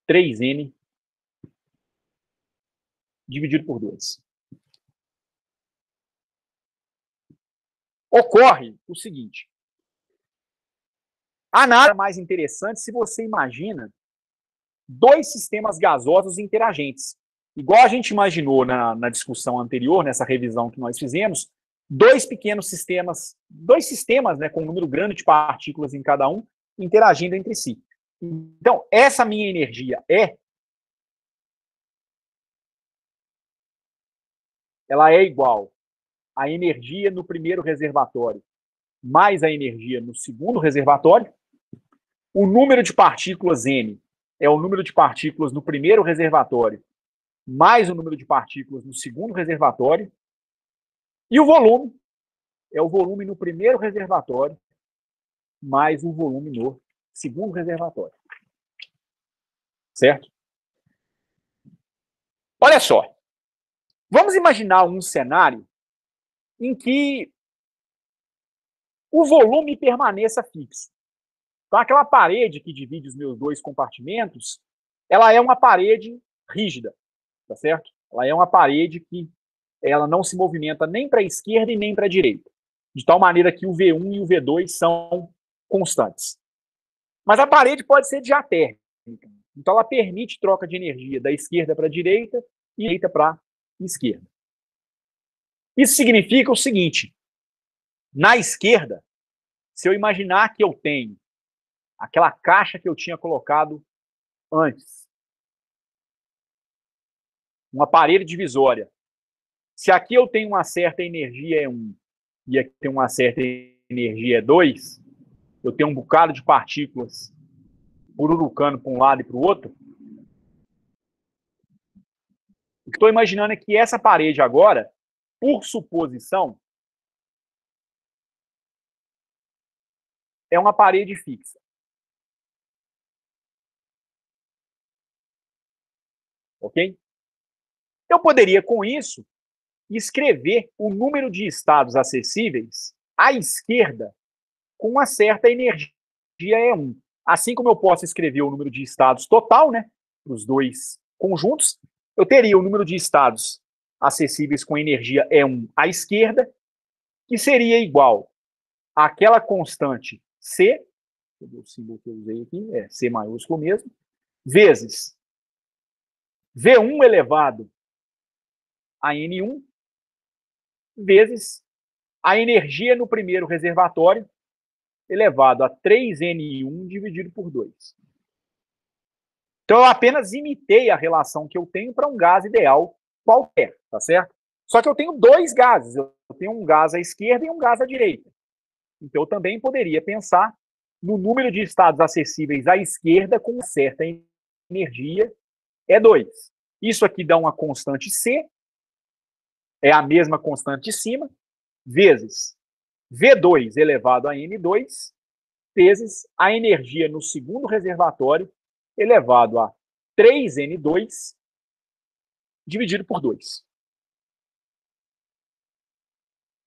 3N dividido por 2. Ocorre o seguinte. A nada mais interessante se você imagina 2 sistemas gasosos interagentes. Igual a gente imaginou na discussão anterior, nessa revisão que nós fizemos, dois pequenos sistemas, dois sistemas, né, com um número grande de partículas em cada um, interagindo entre si. Então, essa minha energia ela é igual à energia no primeiro reservatório mais a energia no segundo reservatório. O número de partículas N é o número de partículas no primeiro reservatório mais o número de partículas no segundo reservatório. E o volume é o volume no primeiro reservatório mais o volume no segundo reservatório. Certo? Olha só. Vamos imaginar um cenário em que o volume permaneça fixo. Então, aquela parede que divide os meus dois compartimentos, ela é uma parede rígida, tá certo? Ela é uma parede que ela não se movimenta nem para a esquerda e nem para a direita, de tal maneira que o V1 e o V2 são constantes. Mas a parede pode ser diatérmica, então ela permite troca de energia da esquerda para a direita e direita para a esquerda. Isso significa o seguinte: na esquerda, se eu imaginar que eu tenho aquela caixa que eu tinha colocado antes, uma parede divisória, se aqui eu tenho uma certa energia E1 e aqui tem uma certa energia E2, eu tenho um bocado de partículas pururucando para um lado e para o outro. O que estou imaginando é que essa parede agora, por suposição, é uma parede fixa. Ok? Eu poderia, com isso, escrever o número de estados acessíveis à esquerda com uma certa energia E1. Assim como eu posso escrever o número de estados total, né, para os dois conjuntos, eu teria o número de estados acessíveis com energia E1 à esquerda, que seria igual àquela constante C, o símbolo que eu usei aqui, é C maiúsculo mesmo, vezes V1 elevado a N1, vezes a energia no primeiro reservatório, elevado a 3N1 dividido por 2. Então, eu apenas imitei a relação que eu tenho para um gás ideal qualquer, tá certo? Só que eu tenho dois gases. Eu tenho um gás à esquerda e um gás à direita. Então, eu também poderia pensar no número de estados acessíveis à esquerda com certa energia E2. Isso aqui dá uma constante C, é a mesma constante de cima, vezes V2 elevado a N2, vezes a energia no segundo reservatório elevado a 3N2 dividido por 2.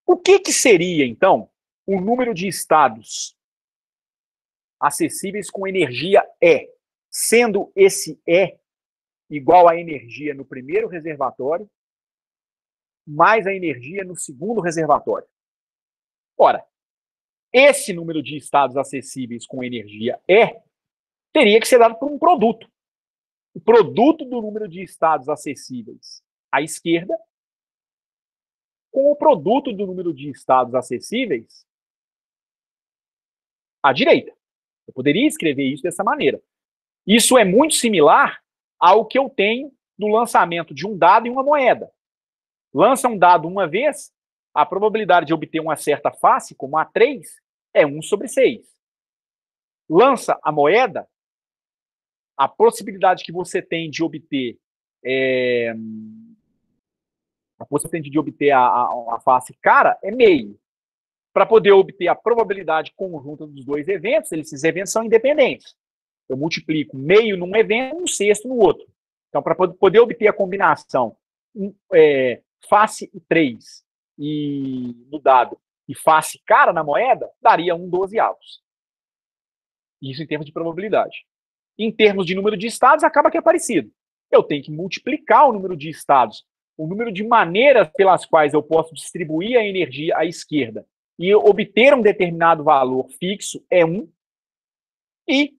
O que seria, então, o número de estados acessíveis com energia E, sendo esse E igual à energia no primeiro reservatório mais a energia no segundo reservatório? Ora, esse número de estados acessíveis com energia E teria que ser dado por um produto. O produto do número de estados acessíveis à esquerda com o produto do número de estados acessíveis à direita. Eu poderia escrever isso dessa maneira. Isso é muito similar ao que eu tenho no lançamento de um dado e uma moeda. Lança um dado uma vez, a probabilidade de obter uma certa face, como a 3, é 1/6. Lança a moeda, a possibilidade que você tem de obter a face cara é meio. Para poder obter a probabilidade conjunta dos dois eventos, esses eventos são independentes. Eu multiplico meio num evento e 1/6 no outro. Então, para poder obter a combinação face e 3 no dado e face cara na moeda, daria 1/12. Isso em termos de probabilidade. Em termos de número de estados, acaba que é parecido. Eu tenho que multiplicar o número de estados, o número de maneiras pelas quais eu posso distribuir a energia à esquerda e obter um determinado valor fixo é 1, e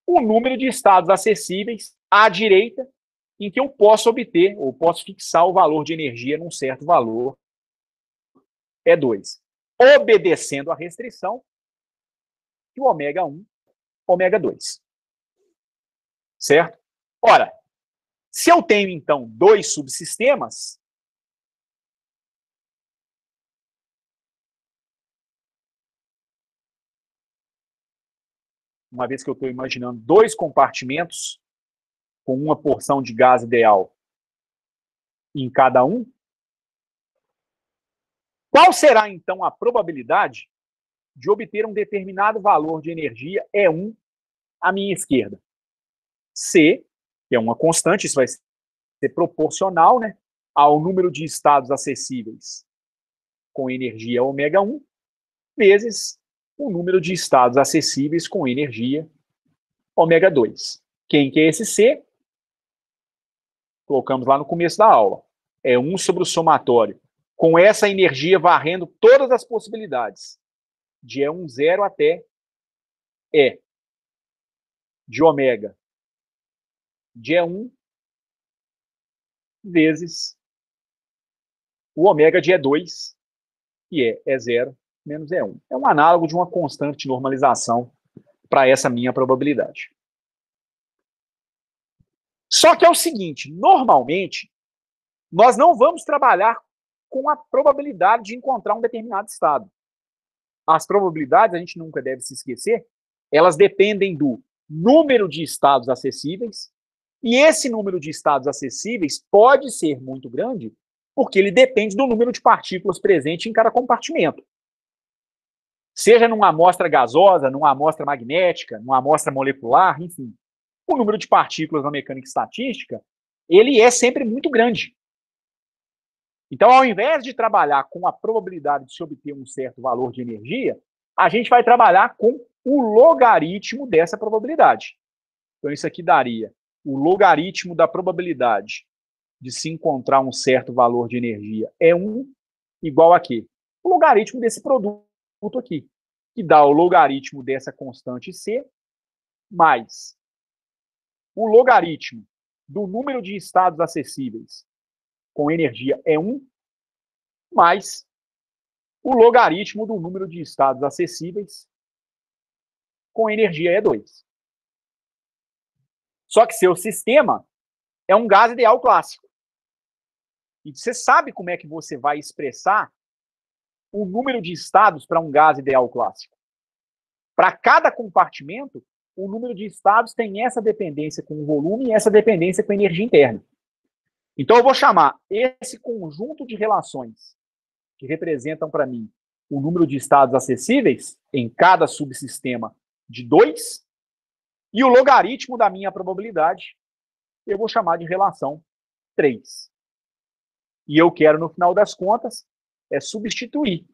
o número de estados acessíveis à direita, em que eu posso obter, ou posso fixar o valor de energia num certo valor é 2. Obedecendo à restrição de ômega 1, ômega 2. Certo? Ora, se eu tenho, então, 2 subsistemas, uma vez que eu estou imaginando 2 compartimentos com uma porção de gás ideal em cada um, qual será, então, a probabilidade de obter um determinado valor de energia E1 à minha esquerda? C, que é uma constante, isso vai ser proporcional, né, ao número de estados acessíveis com energia ômega 1, vezes o número de estados acessíveis com energia ômega 2. Quem que é esse C? Colocamos lá no começo da aula. É 1 sobre o somatório, com essa energia varrendo todas as possibilidades, de E1 zero até E, de ômega, de E1 vezes o ômega de E2, que é E0 menos E1. É um análogo de uma constante de normalização para essa minha probabilidade. Só que é o seguinte, normalmente, nós não vamos trabalhar com a probabilidade de encontrar um determinado estado. As probabilidades, a gente nunca deve se esquecer, elas dependem do número de estados acessíveis, e esse número de estados acessíveis pode ser muito grande, porque ele depende do número de partículas presentes em cada compartimento. Seja numa amostra gasosa, numa amostra magnética, numa amostra molecular, enfim. O número de partículas na mecânica estatística, ele é sempre muito grande. Então, ao invés de trabalhar com a probabilidade de se obter um certo valor de energia, a gente vai trabalhar com o logaritmo dessa probabilidade. Então, isso aqui daria o logaritmo da probabilidade de se encontrar um certo valor de energia é 1 igual a quê? O logaritmo desse produto aqui, que dá o logaritmo dessa constante C, mais o logaritmo do número de estados acessíveis com energia E1, mais o logaritmo do número de estados acessíveis com energia E2. Só que seu sistema é um gás ideal clássico. E você sabe como é que você vai expressar o número de estados para um gás ideal clássico. Para cada compartimento, o número de estados tem essa dependência com o volume e essa dependência com a energia interna. Então, eu vou chamar esse conjunto de relações que representam para mim o número de estados acessíveis em cada subsistema de 2 e o logaritmo da minha probabilidade eu vou chamar de relação 3. E eu quero, no final das contas, substituir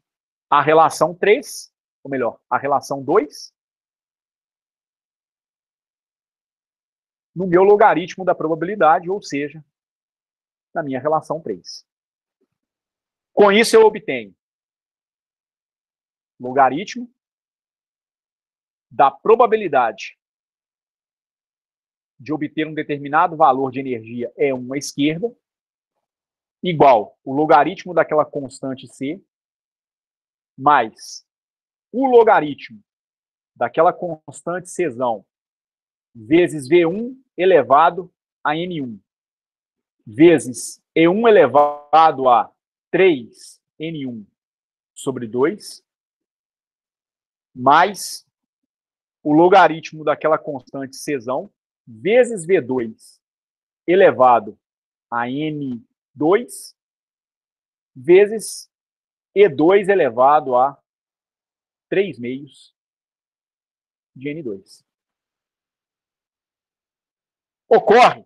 a relação 3, ou melhor, a relação 2, no meu logaritmo da probabilidade, ou seja, na minha relação 3. Com isso, eu obtenho logaritmo da probabilidade de obter um determinado valor de energia E1 à esquerda, igual o logaritmo daquela constante C, mais o logaritmo daquela constante Czão, vezes V1 elevado a N1, vezes E1 elevado a 3N1 sobre 2, mais o logaritmo daquela constante Czão, vezes V2 elevado a N2, vezes E2 elevado a 3 meios de N2. Ocorre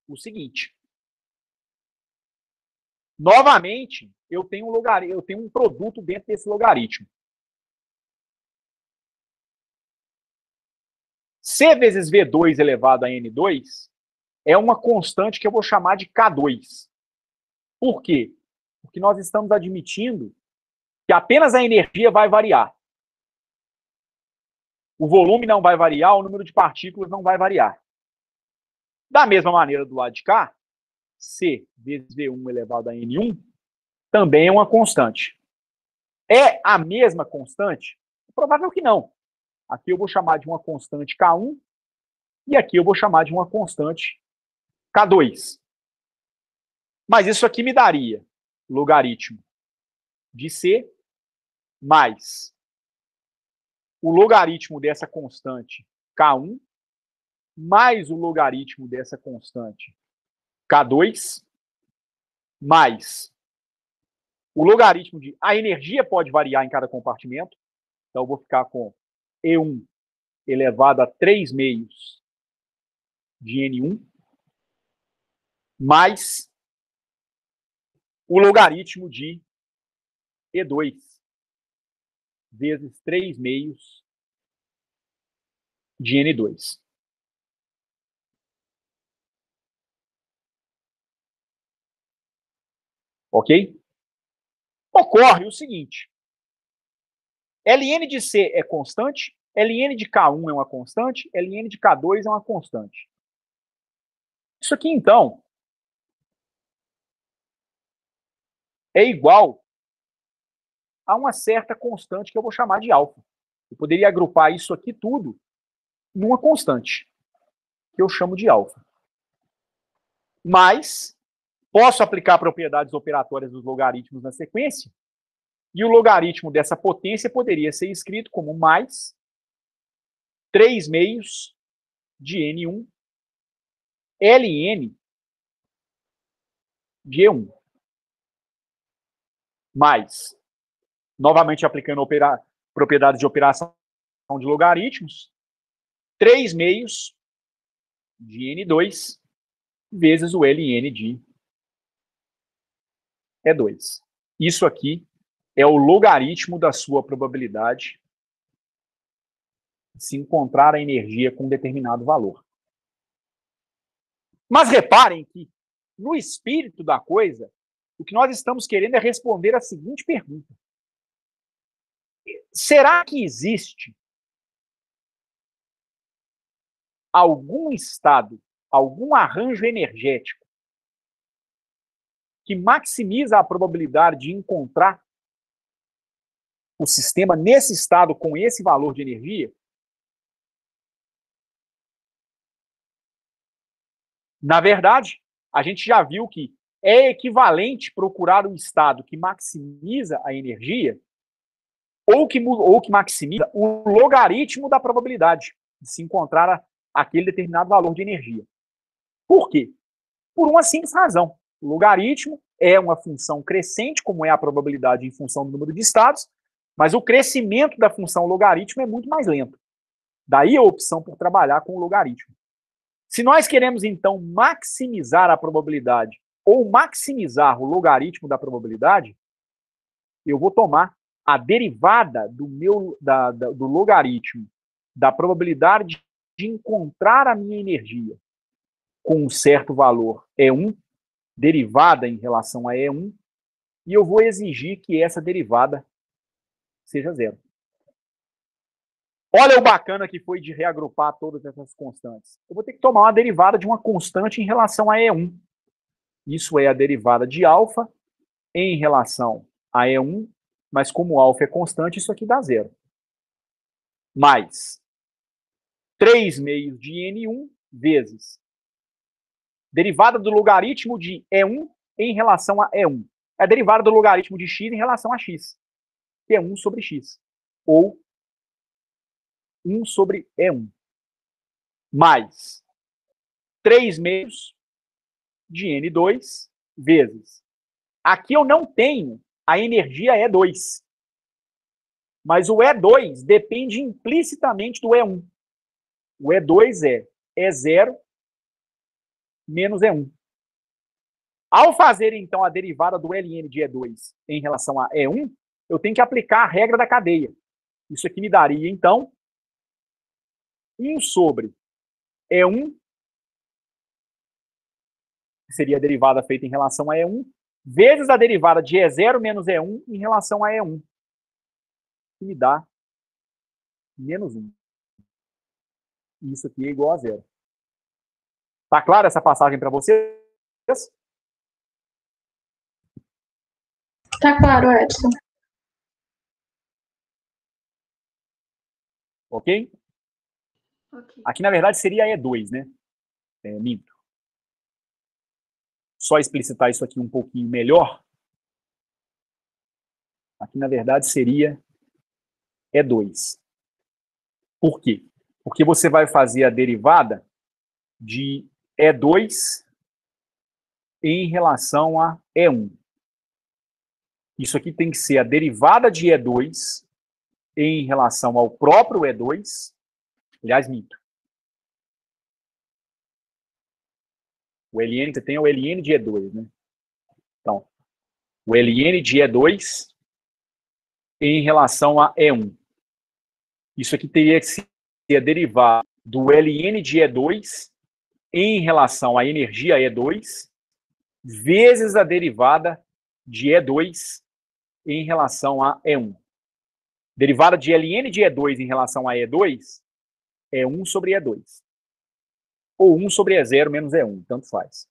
o seguinte. Novamente, eu tenho um produto dentro desse logaritmo. C vezes V2 elevado a N2 é uma constante que eu vou chamar de K2. Por quê? Porque nós estamos admitindo que apenas a energia vai variar. O volume não vai variar, o número de partículas não vai variar. Da mesma maneira, do lado de cá, C vezes V1 elevado a N1 também é uma constante. é a mesma constante? É provável que não. Aqui eu vou chamar de uma constante K1 e aqui eu vou chamar de uma constante K2. Mas isso aqui me daria logaritmo de C mais o logaritmo dessa constante K1 mais o logaritmo dessa constante K2 mais o logaritmo de... A energia pode variar em cada compartimento, então eu vou ficar com E1 elevado a 3 meios de N1 mais o logaritmo de E2 vezes 3 meios de N2. Ok? Ocorre o seguinte. Ln de C é constante, Ln de K1 é uma constante, Ln de K2 é uma constante. Isso aqui, então, é igual a uma certa constante que eu vou chamar de alfa. Eu poderia agrupar isso aqui tudo numa constante, que eu chamo de alfa. Mas posso aplicar propriedades operatórias dos logaritmos na sequência, e o logaritmo dessa potência poderia ser escrito como mais 3 meios de N1 Ln de E1. Mais, novamente aplicando propriedades de operação de logaritmos, 3 meios de N2 vezes o Ln de E2. Isso aqui é o logaritmo da sua probabilidade de se encontrar a energia com um determinado valor. Mas reparem que, no espírito da coisa, o que nós estamos querendo é responder a seguinte pergunta. Será que existe algum estado, algum arranjo energético que maximiza a probabilidade de encontrar o sistema nesse estado com esse valor de energia? Na verdade, a gente já viu que é equivalente procurar um estado que maximiza a energia ou que maximiza o logaritmo da probabilidade de se encontrar aquele determinado valor de energia. Por quê? Por uma simples razão. O logaritmo é uma função crescente, como é a probabilidade em função do número de estados, mas o crescimento da função logaritmo é muito mais lento. Daí a opção por trabalhar com o logaritmo. Se nós queremos, então, maximizar a probabilidade ou maximizar o logaritmo da probabilidade, eu vou tomar a derivada do logaritmo da probabilidade de encontrar a minha energia com um certo valor E1, derivada em relação a E1, e eu vou exigir que essa derivada seja zero. Olha o bacana que foi de reagrupar todas essas constantes. Eu vou ter que tomar uma derivada de uma constante em relação a E1. Isso é a derivada de alfa em relação a E1, mas como alfa é constante, isso aqui dá zero. Mais 3 meios de N1 vezes derivada do logaritmo de E1 em relação a E1. É a derivada do logaritmo de x em relação a x, que é 1 sobre x. Ou 1 sobre E1. Mais 3 meios de N2 vezes. Aqui eu não tenho a energia E2. Mas o E2 depende implicitamente do E1. O E2 é E0 menos E1. Ao fazer, então, a derivada do Ln de E2 em relação a E1, eu tenho que aplicar a regra da cadeia. Isso aqui me daria, então, 1 sobre E1, que seria a derivada feita em relação a E1, vezes a derivada de E0 menos E1 em relação a E1, que me dá menos 1. E isso aqui é igual a zero. Tá clara essa passagem para vocês? Tá claro, Edson. Ok? Ok. Aqui, na verdade, seria E2, né? Minto. Só explicitar isso aqui um pouquinho melhor. Aqui, na verdade, seria E2. Por quê? Porque você vai fazer a derivada de E2 em relação a E1. Isso aqui tem que ser a derivada de E2 em relação ao próprio E2. Aliás, minto. O ln que você tem é o ln de E2, né? Então, o ln de E2 em relação a E1. Isso aqui teria que ser a derivada do ln de E2 em relação à energia E2 vezes a derivada de E2 em relação a E1. Derivada de ln de E2 em relação a E2 é 1 sobre E2. Ou 1 sobre E0 menos E1, tanto faz.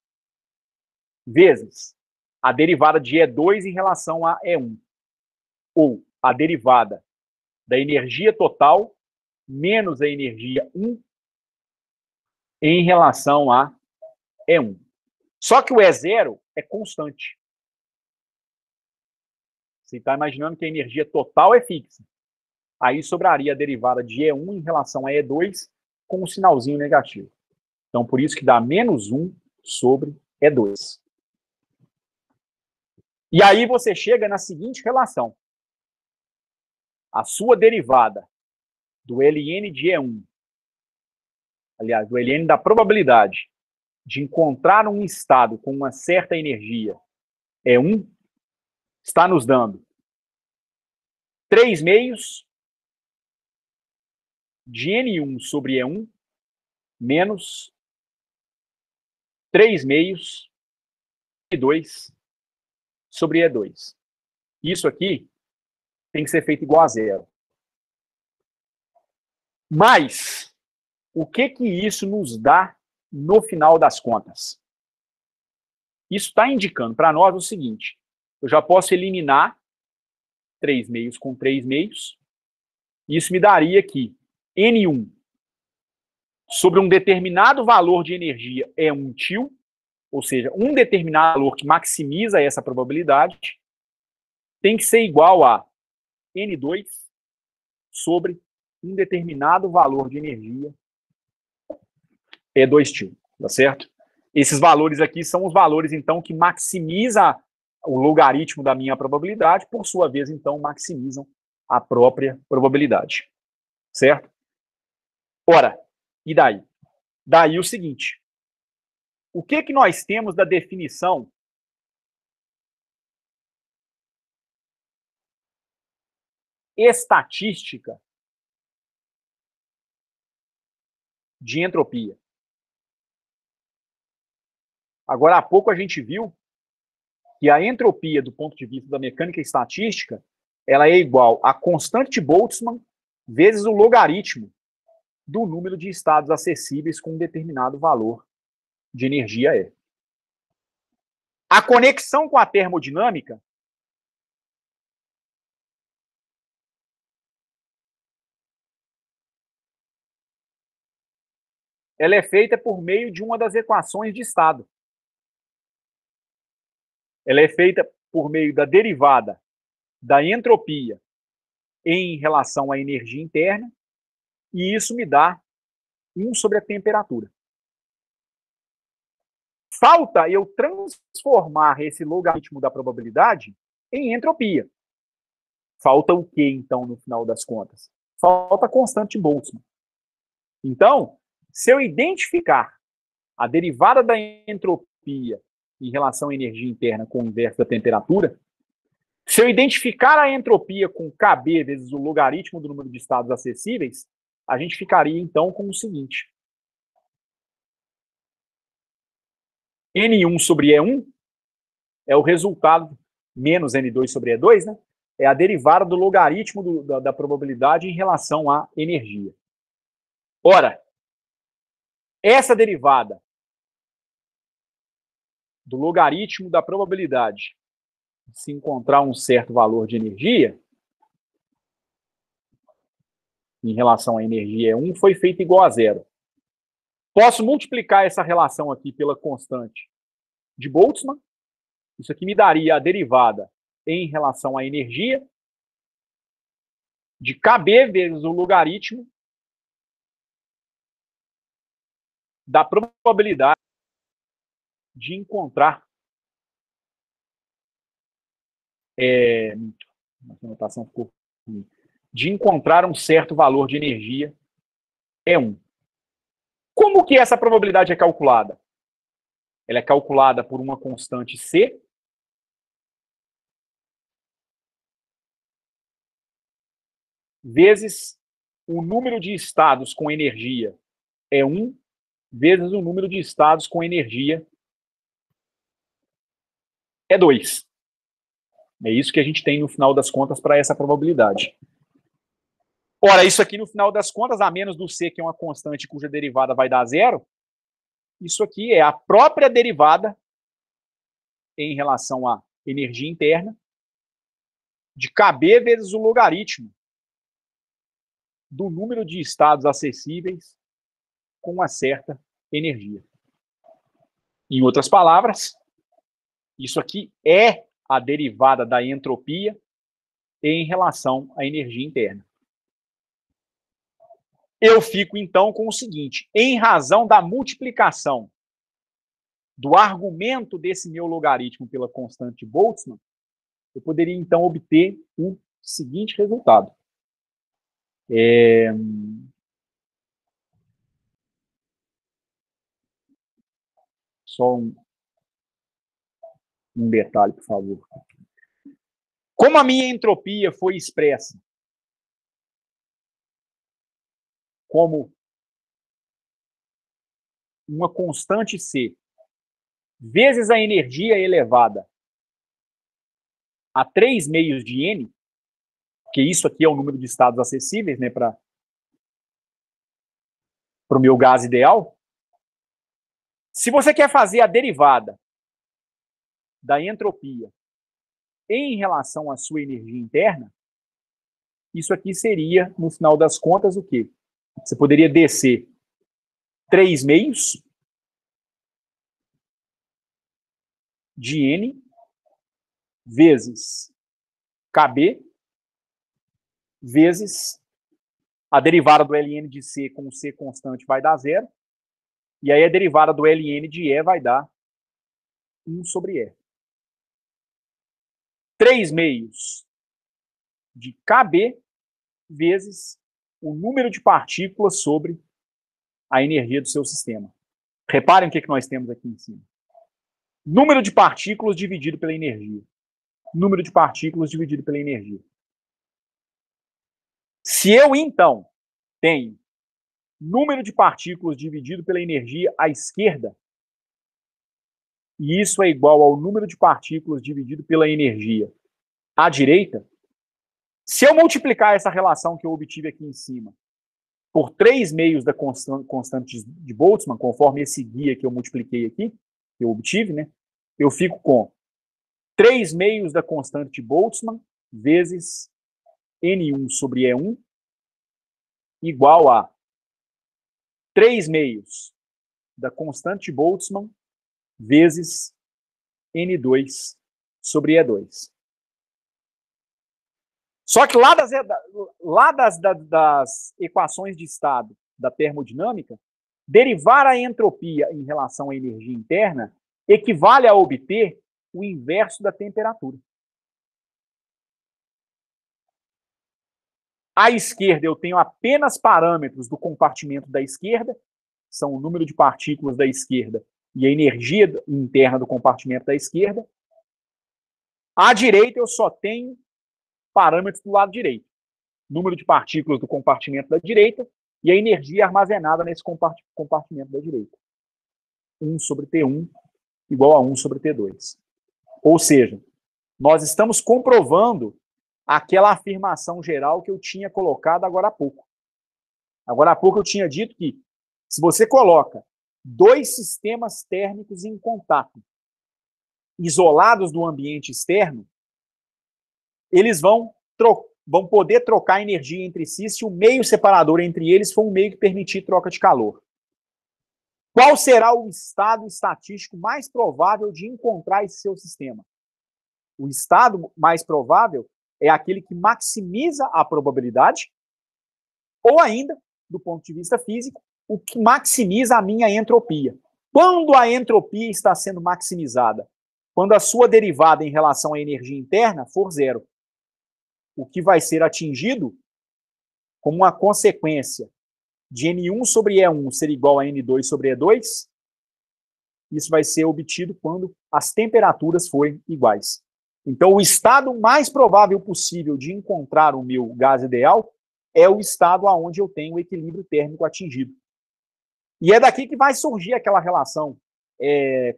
Vezes a derivada de E2 em relação a E1. Ou a derivada da energia total menos a energia 1 em relação a E1. Só que o E0 é constante. Você está imaginando que a energia total é fixa. Aí sobraria a derivada de E1 em relação a E2 com um sinalzinho negativo. Então, por isso que dá menos 1 sobre E2. E aí você chega na seguinte relação. A sua derivada do ln de E1, aliás, do ln da probabilidade de encontrar um estado com uma certa energia E1, está nos dando 3 meios de N1 sobre E1 menos 3 meios de 2 sobre E2. Isso aqui tem que ser feito igual a zero. Mas, o que isso nos dá no final das contas? Isso está indicando para nós o seguinte: eu já posso eliminar 3 meios com 3 meios. Isso me daria que N1 sobre um determinado valor de energia é 1 til, ou seja, um determinado valor que maximiza essa probabilidade, tem que ser igual a N2 sobre um determinado valor de energia E2 til, tá certo? Esses valores aqui são os valores, então, que maximizam o logaritmo da minha probabilidade, por sua vez, então, maximizam a própria probabilidade, certo? Ora, e daí? Daí o seguinte: o que nós temos da definição estatística de entropia? Agora há pouco a gente viu que a entropia, do ponto de vista da mecânica estatística, ela é igual a constante de Boltzmann vezes o logaritmo do número de estados acessíveis com um determinado valor de energia E. A conexão com a termodinâmica ela é feita por meio de uma das equações de estado. Ela é feita por meio da derivada da entropia em relação à energia interna, e isso me dá 1 sobre a temperatura. Falta eu transformar esse logaritmo da probabilidade em entropia. Falta o que, então, no final das contas? Falta a constante de Boltzmann. Então, se eu identificar a derivada da entropia em relação à energia interna com o inverso da temperatura, se eu identificar a entropia com KB vezes o logaritmo do número de estados acessíveis, a gente ficaria, então, com o seguinte: N1 sobre E1 é o resultado, menos N2 sobre E2, né? É a derivada do logaritmo da probabilidade em relação à energia. Ora, essa derivada do logaritmo da probabilidade de se encontrar um certo valor de energia em relação à energia E1 foi feita igual a zero. Posso multiplicar essa relação aqui pela constante de Boltzmann. Isso aqui me daria a derivada em relação à energia de KB vezes o logaritmo da probabilidade de encontrar a notação ficou ruim, de encontrar um certo valor de energia E1. Como que essa probabilidade é calculada? Ela é calculada por uma constante C vezes o número de estados com energia E1 vezes o número de estados com energia E2. É isso que a gente tem no final das contas para essa probabilidade. Ora, isso aqui no final das contas, a menos do C, que é uma constante cuja derivada vai dar zero, isso aqui é a própria derivada em relação à energia interna de KB vezes o logaritmo do número de estados acessíveis com uma certa energia. Em outras palavras, isso aqui é a derivada da entropia em relação à energia interna. Eu fico, então, com o seguinte: em razão da multiplicação do argumento desse meu logaritmo pela constante de Boltzmann, eu poderia, então, obter o seguinte resultado. Só um detalhe, por favor. Como a minha entropia foi expressa como uma constante C vezes a energia elevada a 3 meios de N, que isso aqui é o número de estados acessíveis, né, para o meu gás ideal. Se você quer fazer a derivada da entropia em relação à sua energia interna, isso aqui seria, no final das contas, o quê? Você poderia descer 3 meios de N vezes KB vezes a derivada do ln de C com C constante vai dar zero, e aí a derivada do ln de E vai dar 1 sobre E. 3 meios de KB vezes o número de partículas sobre a energia do seu sistema. Reparem o que nós temos aqui em cima. Número de partículas dividido pela energia. Número de partículas dividido pela energia. Se eu, então, tenho número de partículas dividido pela energia à esquerda, e isso é igual ao número de partículas dividido pela energia à direita, se eu multiplicar essa relação que eu obtive aqui em cima por 3 meios da constante de Boltzmann, conforme esse guia que eu multipliquei aqui, que eu obtive, né, eu fico com 3 meios da constante de Boltzmann vezes N1 sobre E1 igual a 3 meios da constante de Boltzmann vezes N2 sobre E2. Só que lá das equações de estado da termodinâmica, derivar a entropia em relação à energia interna equivale a obter o inverso da temperatura. À esquerda, eu tenho apenas parâmetros do compartimento da esquerda, são o número de partículas da esquerda e a energia interna do compartimento da esquerda. À direita, eu só tenho parâmetros do lado direito. Número de partículas do compartimento da direita e a energia armazenada nesse compartimento da direita. 1 sobre T1 igual a 1 sobre T2. Ou seja, nós estamos comprovando aquela afirmação geral que eu tinha colocado agora há pouco. Agora há pouco eu tinha dito que se você coloca dois sistemas térmicos em contato, isolados do ambiente externo, eles vão vão poder trocar energia entre si se o meio separador entre eles for um meio que permitir troca de calor. Qual será o estado estatístico mais provável de encontrar esse seu sistema? O estado mais provável é aquele que maximiza a probabilidade, ou ainda, do ponto de vista físico, o que maximiza a minha entropia. Quando a entropia está sendo maximizada? Quando a sua derivada em relação à energia interna for zero. O que vai ser atingido como uma consequência de N1 sobre E1 ser igual a N2 sobre E2, isso vai ser obtido quando as temperaturas forem iguais. Então, o estado mais provável possível de encontrar o meu gás ideal é o estado onde eu tenho o equilíbrio térmico atingido. E é daqui que vai surgir aquela relação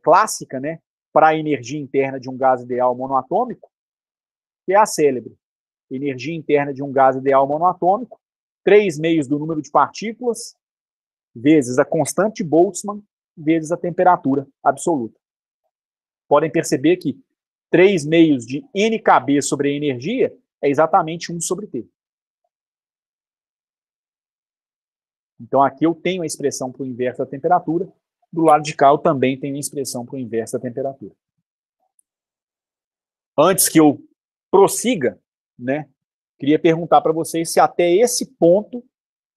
clássica, né, para a energia interna de um gás ideal monoatômico, que é a célebre. Energia interna de um gás ideal monoatômico, 3 meios do número de partículas, vezes a constante de Boltzmann, vezes a temperatura absoluta. Podem perceber que 3 meios de NKB sobre a energia é exatamente 1 sobre T. Então, aqui eu tenho a expressão para o inverso da temperatura, do lado de cá eu também tenho a expressão para o inverso da temperatura. Antes que eu prossiga, né, queria perguntar para vocês se até esse ponto,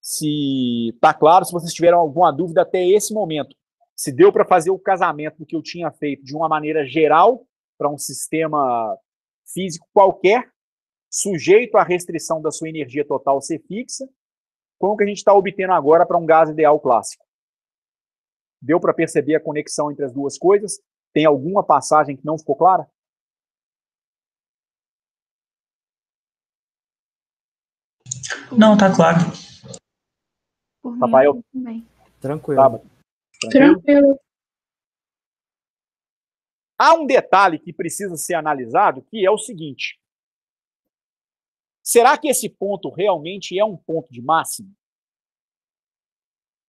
se está claro, se vocês tiveram alguma dúvida até esse momento, se deu para fazer o casamento do que eu tinha feito de uma maneira geral para um sistema físico qualquer, sujeito à restrição da sua energia total ser fixa, como que a gente está obtendo agora para um gás ideal clássico. Deu para perceber a conexão entre as duas coisas? Tem alguma passagem que não ficou clara? Não, tá claro. Por mim, Rafael? também. Tranquilo. Tá bom. Tranquilo? Tranquilo. Há um detalhe que precisa ser analisado, que é o seguinte. Será que esse ponto realmente é um ponto de máximo?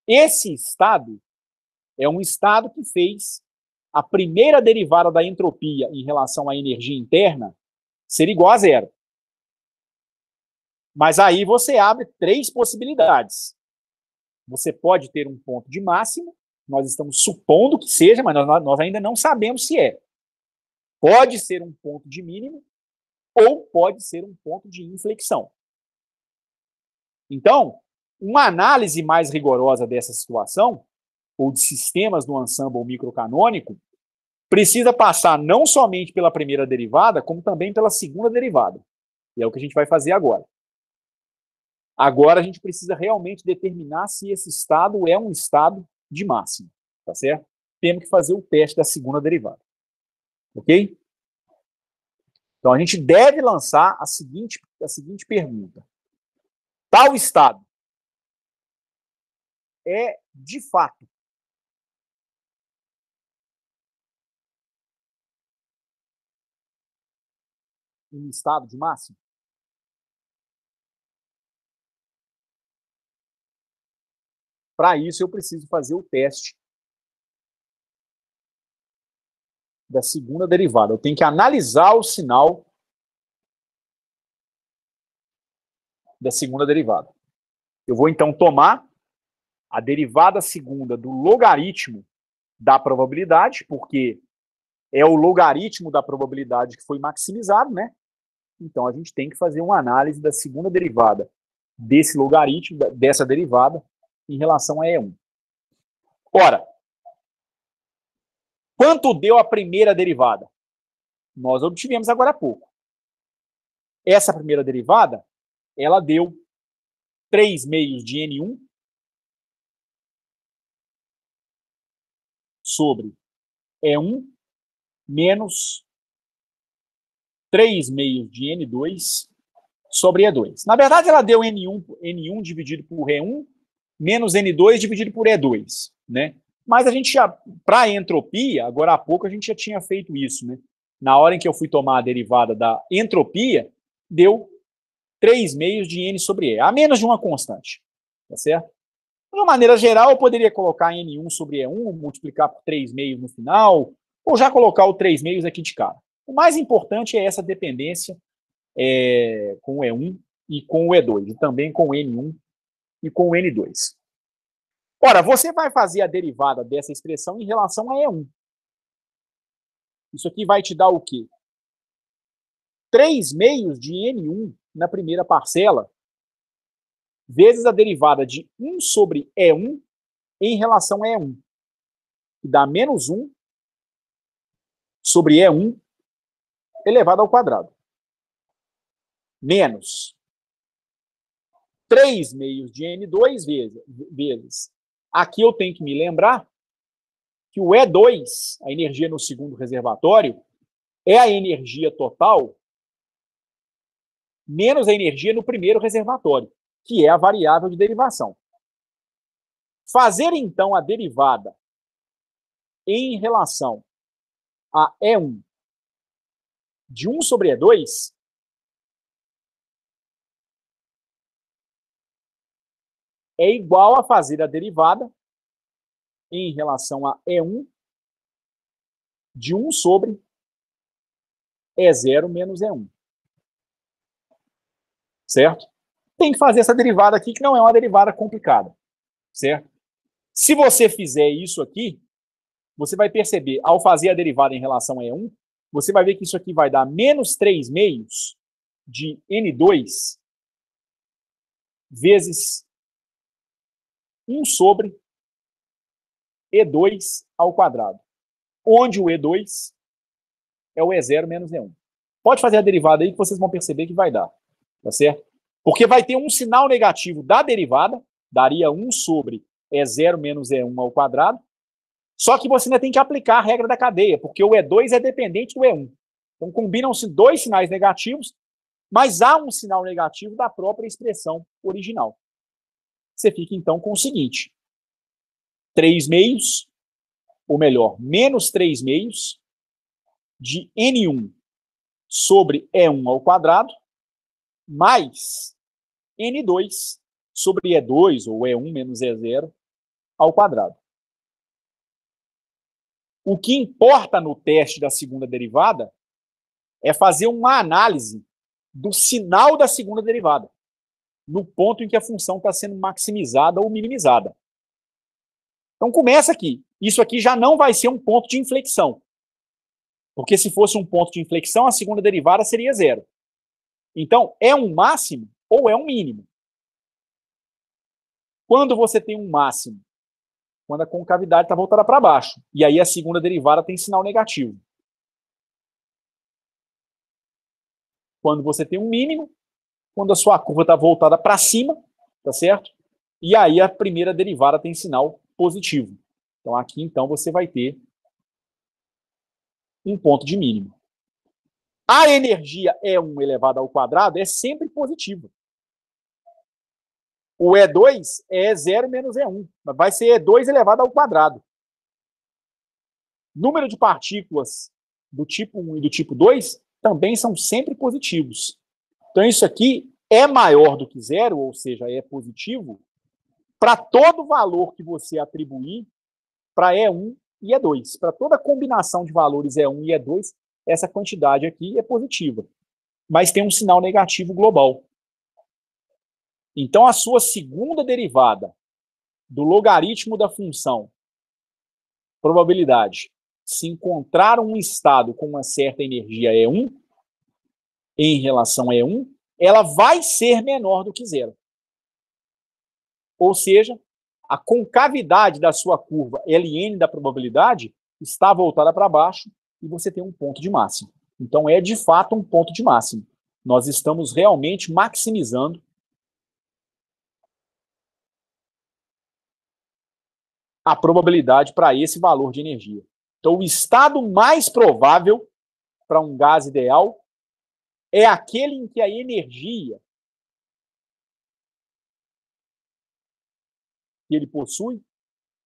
Esse estado é um estado que fez a primeira derivada da entropia em relação à energia interna ser igual a zero. Mas aí você abre 3 possibilidades. Você pode ter um ponto de máximo, nós estamos supondo que seja, mas nós ainda não sabemos se é. Pode ser um ponto de mínimo, ou pode ser um ponto de inflexão. Então, uma análise mais rigorosa dessa situação, ou de sistemas no ensemble microcanônico, precisa passar não somente pela primeira derivada, como também pela segunda derivada. E é o que a gente vai fazer agora. Agora a gente precisa realmente determinar se esse estado é um estado de máximo, tá certo? Temos que fazer o teste da segunda derivada. Ok? Então a gente deve lançar a seguinte pergunta. Tal estado é, de fato, um estado de máximo? Para isso, eu preciso fazer o teste da segunda derivada. Eu tenho que analisar o sinal da segunda derivada. Eu vou, então, tomar a derivada segunda do logaritmo da probabilidade, porque é o logaritmo da probabilidade que foi maximizado, né? Então, a gente tem que fazer uma análise da segunda derivada desse logaritmo, dessa derivada, em relação a E1. Ora, quanto deu a primeira derivada? Nós obtivemos agora há pouco. Essa primeira derivada, ela deu 3 meios de N1 sobre E1 menos 3 meios de N2 sobre E2. Na verdade, ela deu N1 dividido por E1 menos N2 dividido por E2, né? Mas a gente já, para a entropia, agora há pouco a gente já tinha feito isso, né? Na hora em que eu fui tomar a derivada da entropia, deu 3 meios de N sobre E, a menos de uma constante, tá certo? De uma maneira geral, eu poderia colocar N1 sobre E1, multiplicar por 3 meios no final, ou já colocar o 3 meios aqui de cara. O mais importante é essa dependência com o E1 e com o E2, e também com o N1 e com o N2. Ora, você vai fazer a derivada dessa expressão em relação a E1. Isso aqui vai te dar o quê? 3 meios de N1 na primeira parcela, vezes a derivada de 1 sobre E1 em relação a E1, que dá menos 1 sobre E1 elevado ao quadrado. Menos 3 meios de N2 vezes. Aqui eu tenho que me lembrar que o E2, a energia no segundo reservatório, é a energia total menos a energia no primeiro reservatório, que é a variável de derivação. Fazer, então, a derivada em relação a E1 de 1 sobre E2 é igual a fazer a derivada em relação a E1 de 1 sobre E0 menos E1. Certo? Tem que fazer essa derivada aqui, que não é uma derivada complicada. Certo? Se você fizer isso aqui, você vai perceber, ao fazer a derivada em relação a E1, você vai ver que isso aqui vai dar menos 3 meios de N2 vezes 1 sobre E2 ao quadrado, onde o E2 é o E0 menos E1. Pode fazer a derivada aí que vocês vão perceber que vai dar. Tá certo? Porque vai ter um sinal negativo da derivada, daria 1 sobre E0 menos E1 ao quadrado, só que você ainda tem que aplicar a regra da cadeia, porque o E2 é dependente do E1. Então combinam-se 2 sinais negativos, mas há um sinal negativo da própria expressão original. Você fica então com o seguinte: 3 meios, ou melhor, menos 3 meios de N1 sobre E1 ao quadrado, mais N2 sobre E2, ou E1 menos E0, ao quadrado. O que importa no teste da segunda derivada é fazer uma análise do sinal da segunda derivada, no ponto em que a função está sendo maximizada ou minimizada. Então começa aqui. Isso aqui já não vai ser um ponto de inflexão, porque se fosse um ponto de inflexão, a segunda derivada seria 0. Então, é um máximo ou é um mínimo? Quando você tem um máximo? Quando a concavidade está voltada para baixo. E aí a segunda derivada tem sinal negativo. Quando você tem um mínimo, quando a sua curva está voltada para cima, tá certo? E aí a primeira derivada tem sinal positivo. Então aqui, então, você vai ter um ponto de mínimo. A energia E1 elevada ao quadrado é sempre positiva. O E2 é E0 menos E1. Mas vai ser E2 elevado ao quadrado. Número de partículas do tipo 1 e do tipo 2 também são sempre positivos. Então isso aqui é maior do que 0, ou seja, é positivo, para todo valor que você atribuir para E1 e E2. Para toda combinação de valores E1 e E2, essa quantidade aqui é positiva. Mas tem um sinal negativo global. Então, a sua segunda derivada do logaritmo da função probabilidade se encontrar um estado com uma certa energia E1 em relação a E1, ela vai ser menor do que 0. Ou seja, a concavidade da sua curva Ln da probabilidade está voltada para baixo e você tem um ponto de máximo. Então, é de fato um ponto de máximo. Nós estamos realmente maximizando a probabilidade para esse valor de energia. Então, o estado mais provável para um gás ideal é aquele em que a energia que ele possui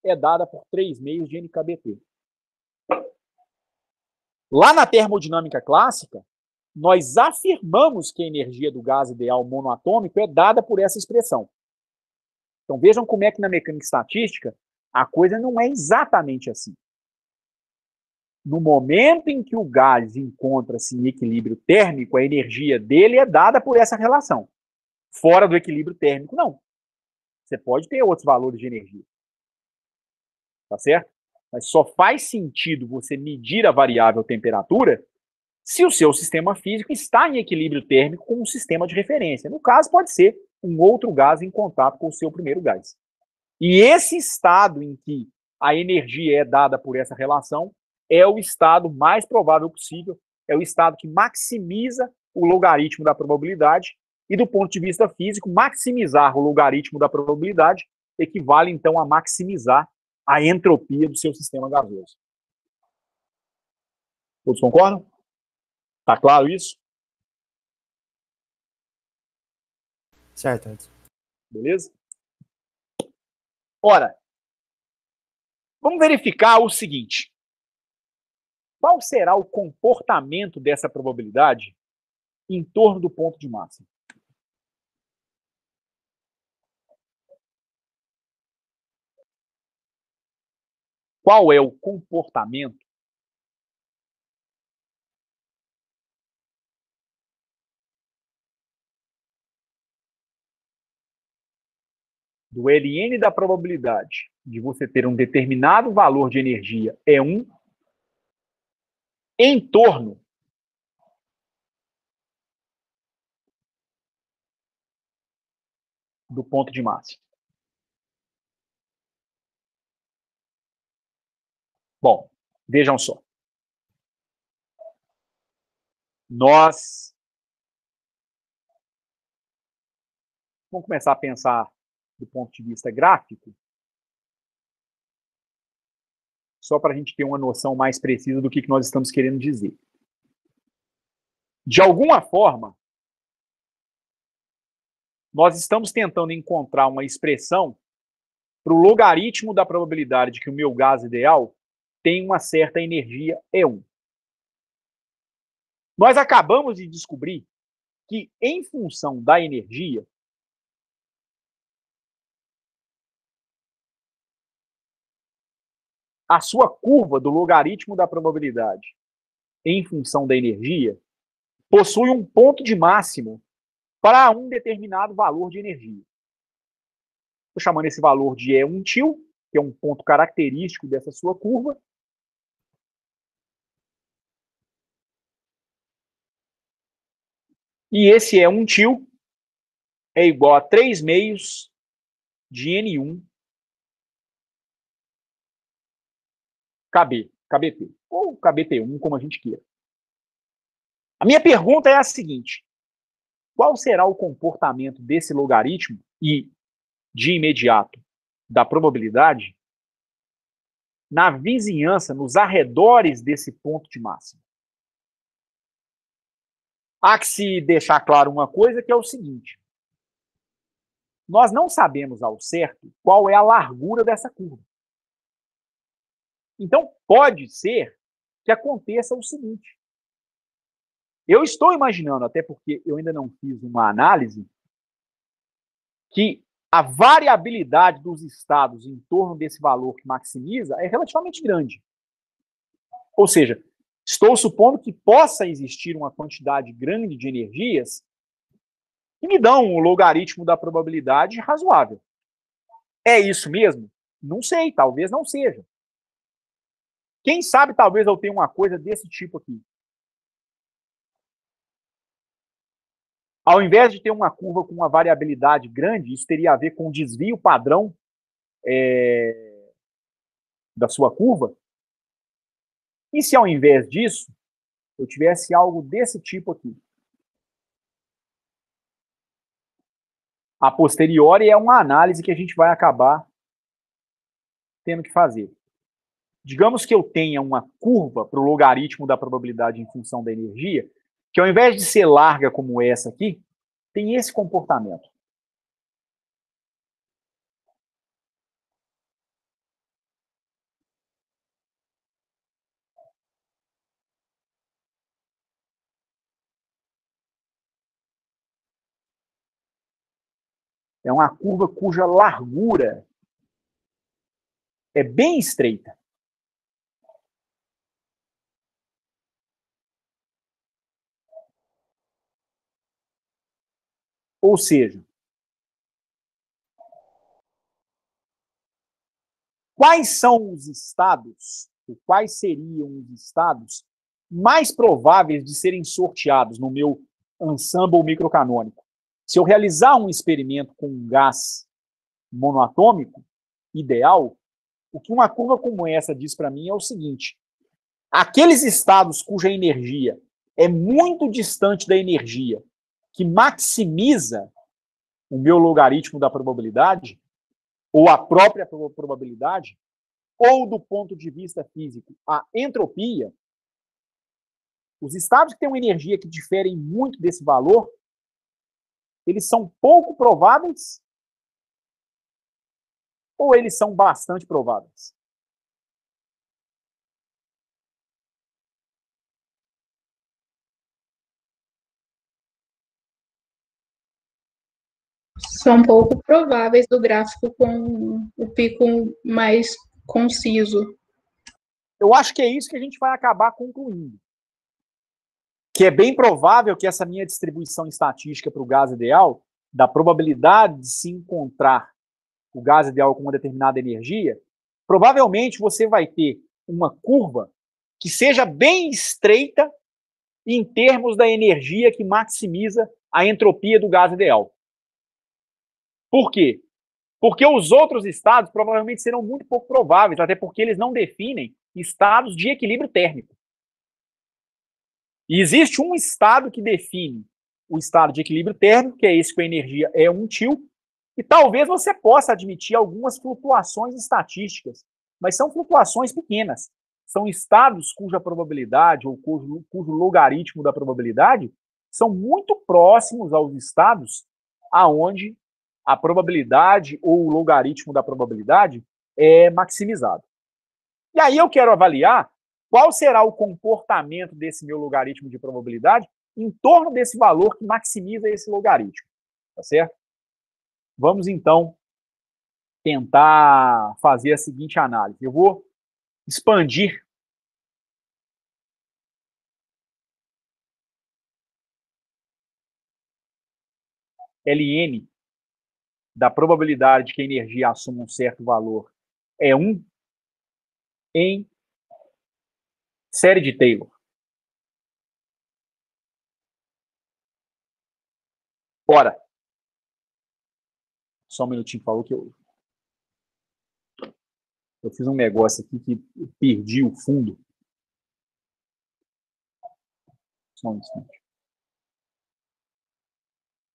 é dada por 3 meios de NKBT. Lá na termodinâmica clássica, nós afirmamos que a energia do gás ideal monoatômico é dada por essa expressão. Então vejam como é que na mecânica estatística a coisa não é exatamente assim. No momento em que o gás encontra-se em equilíbrio térmico, a energia dele é dada por essa relação. fora do equilíbrio térmico, não. Você pode ter outros valores de energia. Tá certo? Mas só faz sentido você medir a variável temperatura se o seu sistema físico está em equilíbrio térmico com um sistema de referência. No caso, pode ser um outro gás em contato com o seu primeiro gás. E esse estado em que a energia é dada por essa relação é o estado mais provável possível, é o estado que maximiza o logaritmo da probabilidade, e do ponto de vista físico, maximizar o logaritmo da probabilidade equivale, então, a maximizar a entropia do seu sistema gasoso. Todos concordam? Tá claro isso? Certo, Edson. Beleza? Ora, vamos verificar o seguinte. Qual será o comportamento dessa probabilidade em torno do ponto de máxima? Qual é o comportamento do ln da probabilidade de você ter um determinado valor de energia E1 em torno do ponto de máxima? Bom, vejam só. Nós vamos começar a pensar do ponto de vista gráfico, só para a gente ter uma noção mais precisa do que nós estamos querendo dizer. De alguma forma, nós estamos tentando encontrar uma expressão para o logaritmo da probabilidade de que o meu gás ideal tem uma certa energia E1. Nós acabamos de descobrir que, em função da energia, a sua curva do logaritmo da probabilidade em função da energia possui um ponto de máximo para um determinado valor de energia. Estou chamando esse valor de E1 til, que é um ponto característico dessa sua curva. E esse E1 til é igual a 3 meios de N1 KBT, ou KBT1, como a gente queira. A minha pergunta é a seguinte: qual será o comportamento desse logaritmo e, de imediato, da probabilidade na vizinhança, nos arredores desse ponto de máxima? Há que se deixar claro uma coisa, que é o seguinte: nós não sabemos ao certo qual é a largura dessa curva. Então, pode ser que aconteça o seguinte. Eu estou imaginando, até porque eu ainda não fiz uma análise, que a variabilidade dos estados em torno desse valor que maximiza é relativamente grande. Ou seja, estou supondo que possa existir uma quantidade grande de energias que me dão um logaritmo da probabilidade razoável. É isso mesmo? Não sei, talvez não seja. Quem sabe talvez eu tenha uma coisa desse tipo aqui. Ao invés de ter uma curva com uma variabilidade grande, isso teria a ver com o desvio padrão da sua curva. E se ao invés disso, eu tivesse algo desse tipo aqui? A posteriori é uma análise que a gente vai acabar tendo que fazer. Digamos que eu tenha uma curva para o logaritmo da probabilidade em função da energia, que ao invés de ser larga como essa aqui, tem esse comportamento. É uma curva cuja largura é bem estreita. Ou seja, quais são os estados, ou quais seriam os estados mais prováveis de serem sorteados no meu ensemble microcanônico? Se eu realizar um experimento com um gás monoatômico, ideal, o que uma curva como essa diz para mim é o seguinte: aqueles estados cuja energia é muito distante da energia que maximiza o meu logaritmo da probabilidade, ou a própria probabilidade, ou do ponto de vista físico, a entropia, os estados que têm uma energia que diferem muito desse valor, eles são pouco prováveis ou eles são bastante prováveis? São pouco prováveis do gráfico com o pico mais conciso. Eu acho que é isso que a gente vai acabar concluindo. Que é bem provável que essa minha distribuição estatística para o gás ideal, da probabilidade de se encontrar o gás ideal com uma determinada energia, provavelmente você vai ter uma curva que seja bem estreita em termos da energia que maximiza a entropia do gás ideal. Por quê? Porque os outros estados provavelmente serão muito pouco prováveis, até porque eles não definem estados de equilíbrio térmico. E existe um estado que define o estado de equilíbrio térmico, que é esse com a energia é 1 til, e talvez você possa admitir algumas flutuações estatísticas, mas são flutuações pequenas. São estados cuja probabilidade, ou cujo logaritmo da probabilidade, são muito próximos aos estados aonde a probabilidade ou o logaritmo da probabilidade é maximizado. E aí eu quero avaliar qual será o comportamento desse meu logaritmo de probabilidade em torno desse valor que maximiza esse logaritmo, tá certo? Vamos, então, tentar fazer a seguinte análise. Eu vou expandir Ln da probabilidade de que a energia assuma um certo valor é 1 em série de Taylor. Ora, só um minutinho, falou que eu fiz um negócio aqui que perdi o fundo. Só um instante.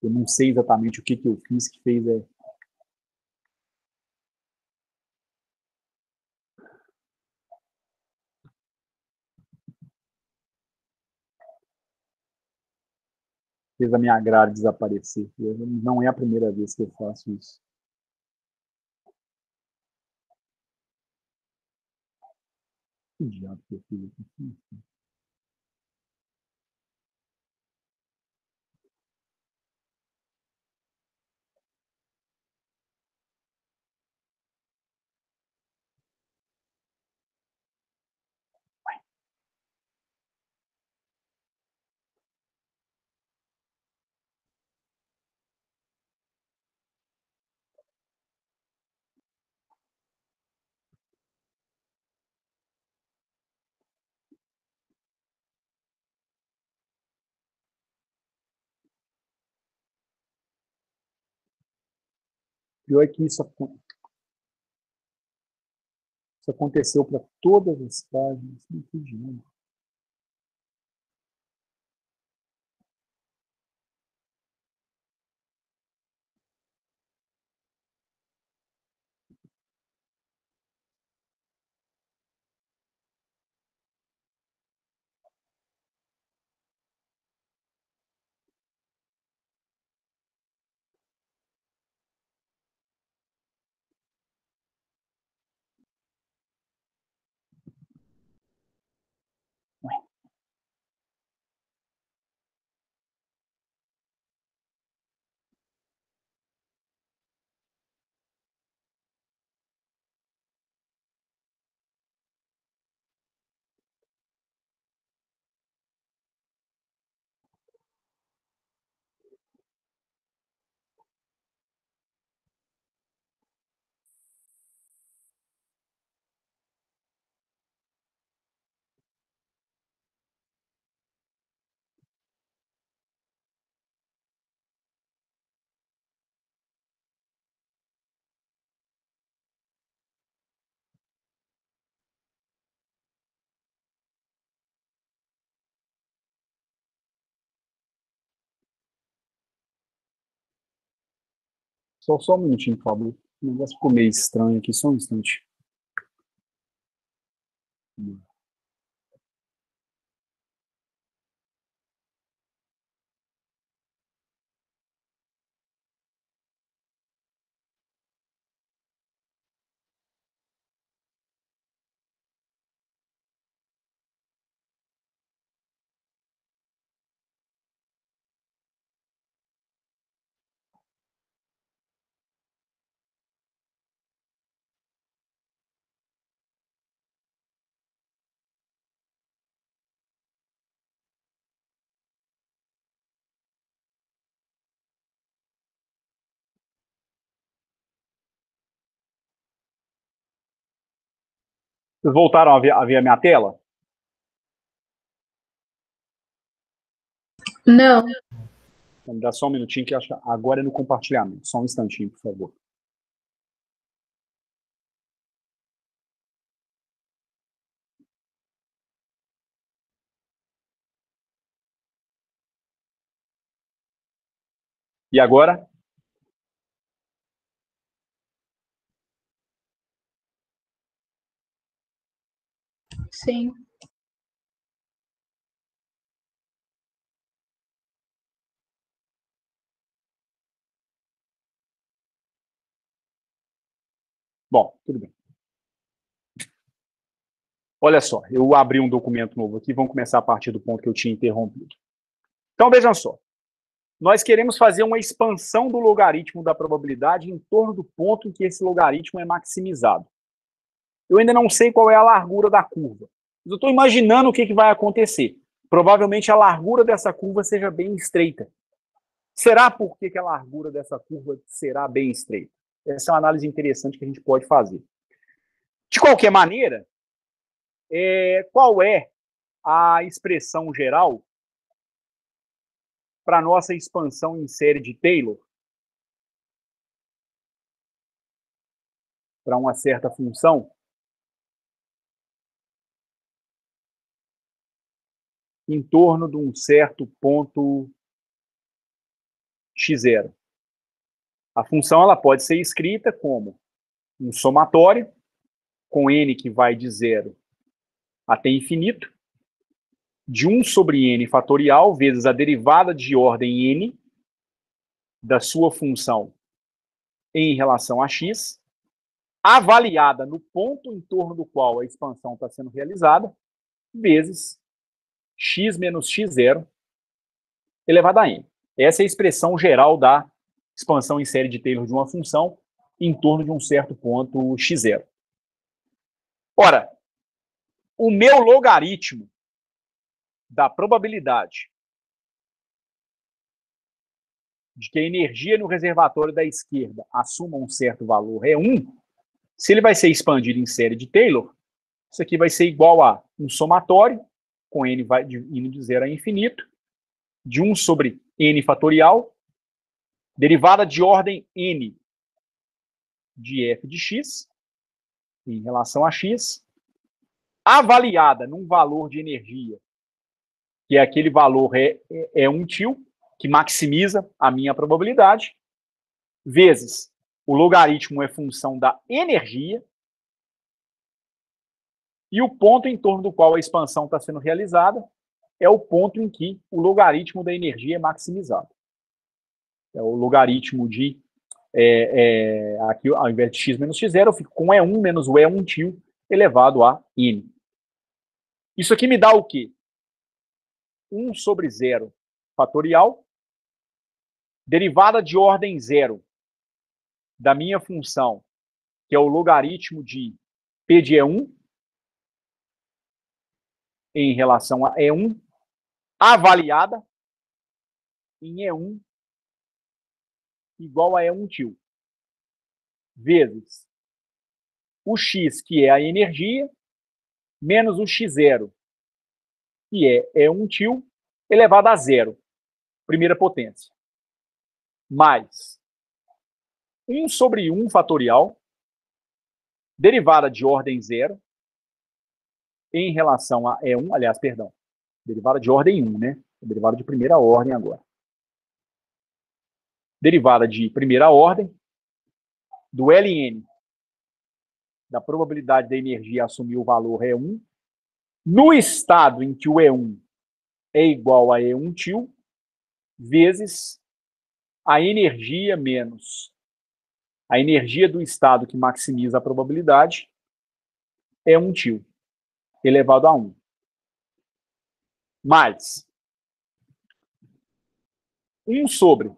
Eu não sei exatamente o que eu fiz que fez fez a minha grade desaparecer. Não é a primeira vez que eu faço isso. Que diabo que eu fiz aqui? Pior é que isso aconteceu para todas as páginas. Que diabo. Só um minutinho, por favor. O negócio ficou meio estranho aqui, só um instante. Vocês voltaram a ver a minha tela? Não. Então, me dá só um minutinho que eu acho que agora é no compartilhamento. Só um instantinho, por favor. E agora? Sim. Bom, tudo bem. Olha só, eu abri um documento novo aqui, vamos começar a partir do ponto que eu tinha interrompido. Então, vejam só. Nós queremos fazer uma expansão do logaritmo da probabilidade em torno do ponto em que esse logaritmo é maximizado. Eu ainda não sei qual é a largura da curva, mas eu estou imaginando o que vai acontecer. Provavelmente a largura dessa curva seja bem estreita. Será por que a largura dessa curva será bem estreita? Essa é uma análise interessante que a gente pode fazer. De qualquer maneira, qual é a expressão geral para a nossa expansão em série de Taylor para uma certa função em torno de um certo ponto x0. A função ela pode ser escrita como um somatório com n que vai de 0 até infinito, de 1 sobre n fatorial vezes a derivada de ordem n da sua função em relação a x, avaliada no ponto em torno do qual a expansão está sendo realizada, vezes x menos x0 elevado a n. Essa é a expressão geral da expansão em série de Taylor de uma função em torno de um certo ponto x0. Ora, o meu logaritmo da probabilidade de que a energia no reservatório da esquerda assuma um certo valor é 1, se ele vai ser expandido em série de Taylor, isso aqui vai ser igual a um somatório, com n indo de 0 a infinito, de 1 sobre n fatorial, derivada de ordem n de f de x, em relação a x, avaliada num valor de energia, que é aquele valor é 1 til, que maximiza a minha probabilidade, vezes o logaritmo é função da energia, e o ponto em torno do qual a expansão está sendo realizada é o ponto em que o logaritmo da energia é maximizado. É o logaritmo de, aqui ao invés de x menos x0, eu fico com E1 menos o E1 til elevado a n. Isso aqui me dá o quê? 1 sobre 0 fatorial, derivada de ordem 0 da minha função, que é o logaritmo de P de E1, em relação a E1, avaliada em E1 igual a E1 til, vezes o x, que é a energia, menos o x0, que é E1 til, elevado a 0, primeira potência, mais 1 sobre 1 fatorial, derivada de ordem 0, em relação a E1, aliás, perdão, derivada de ordem 1, né? Derivada de primeira ordem agora. Derivada de primeira ordem, do ln, da probabilidade da energia assumir o valor E1, no estado em que o E1 é igual a E1 til, vezes a energia menos a energia do estado que maximiza a probabilidade, E1 til, elevado a 1. Mais 1 sobre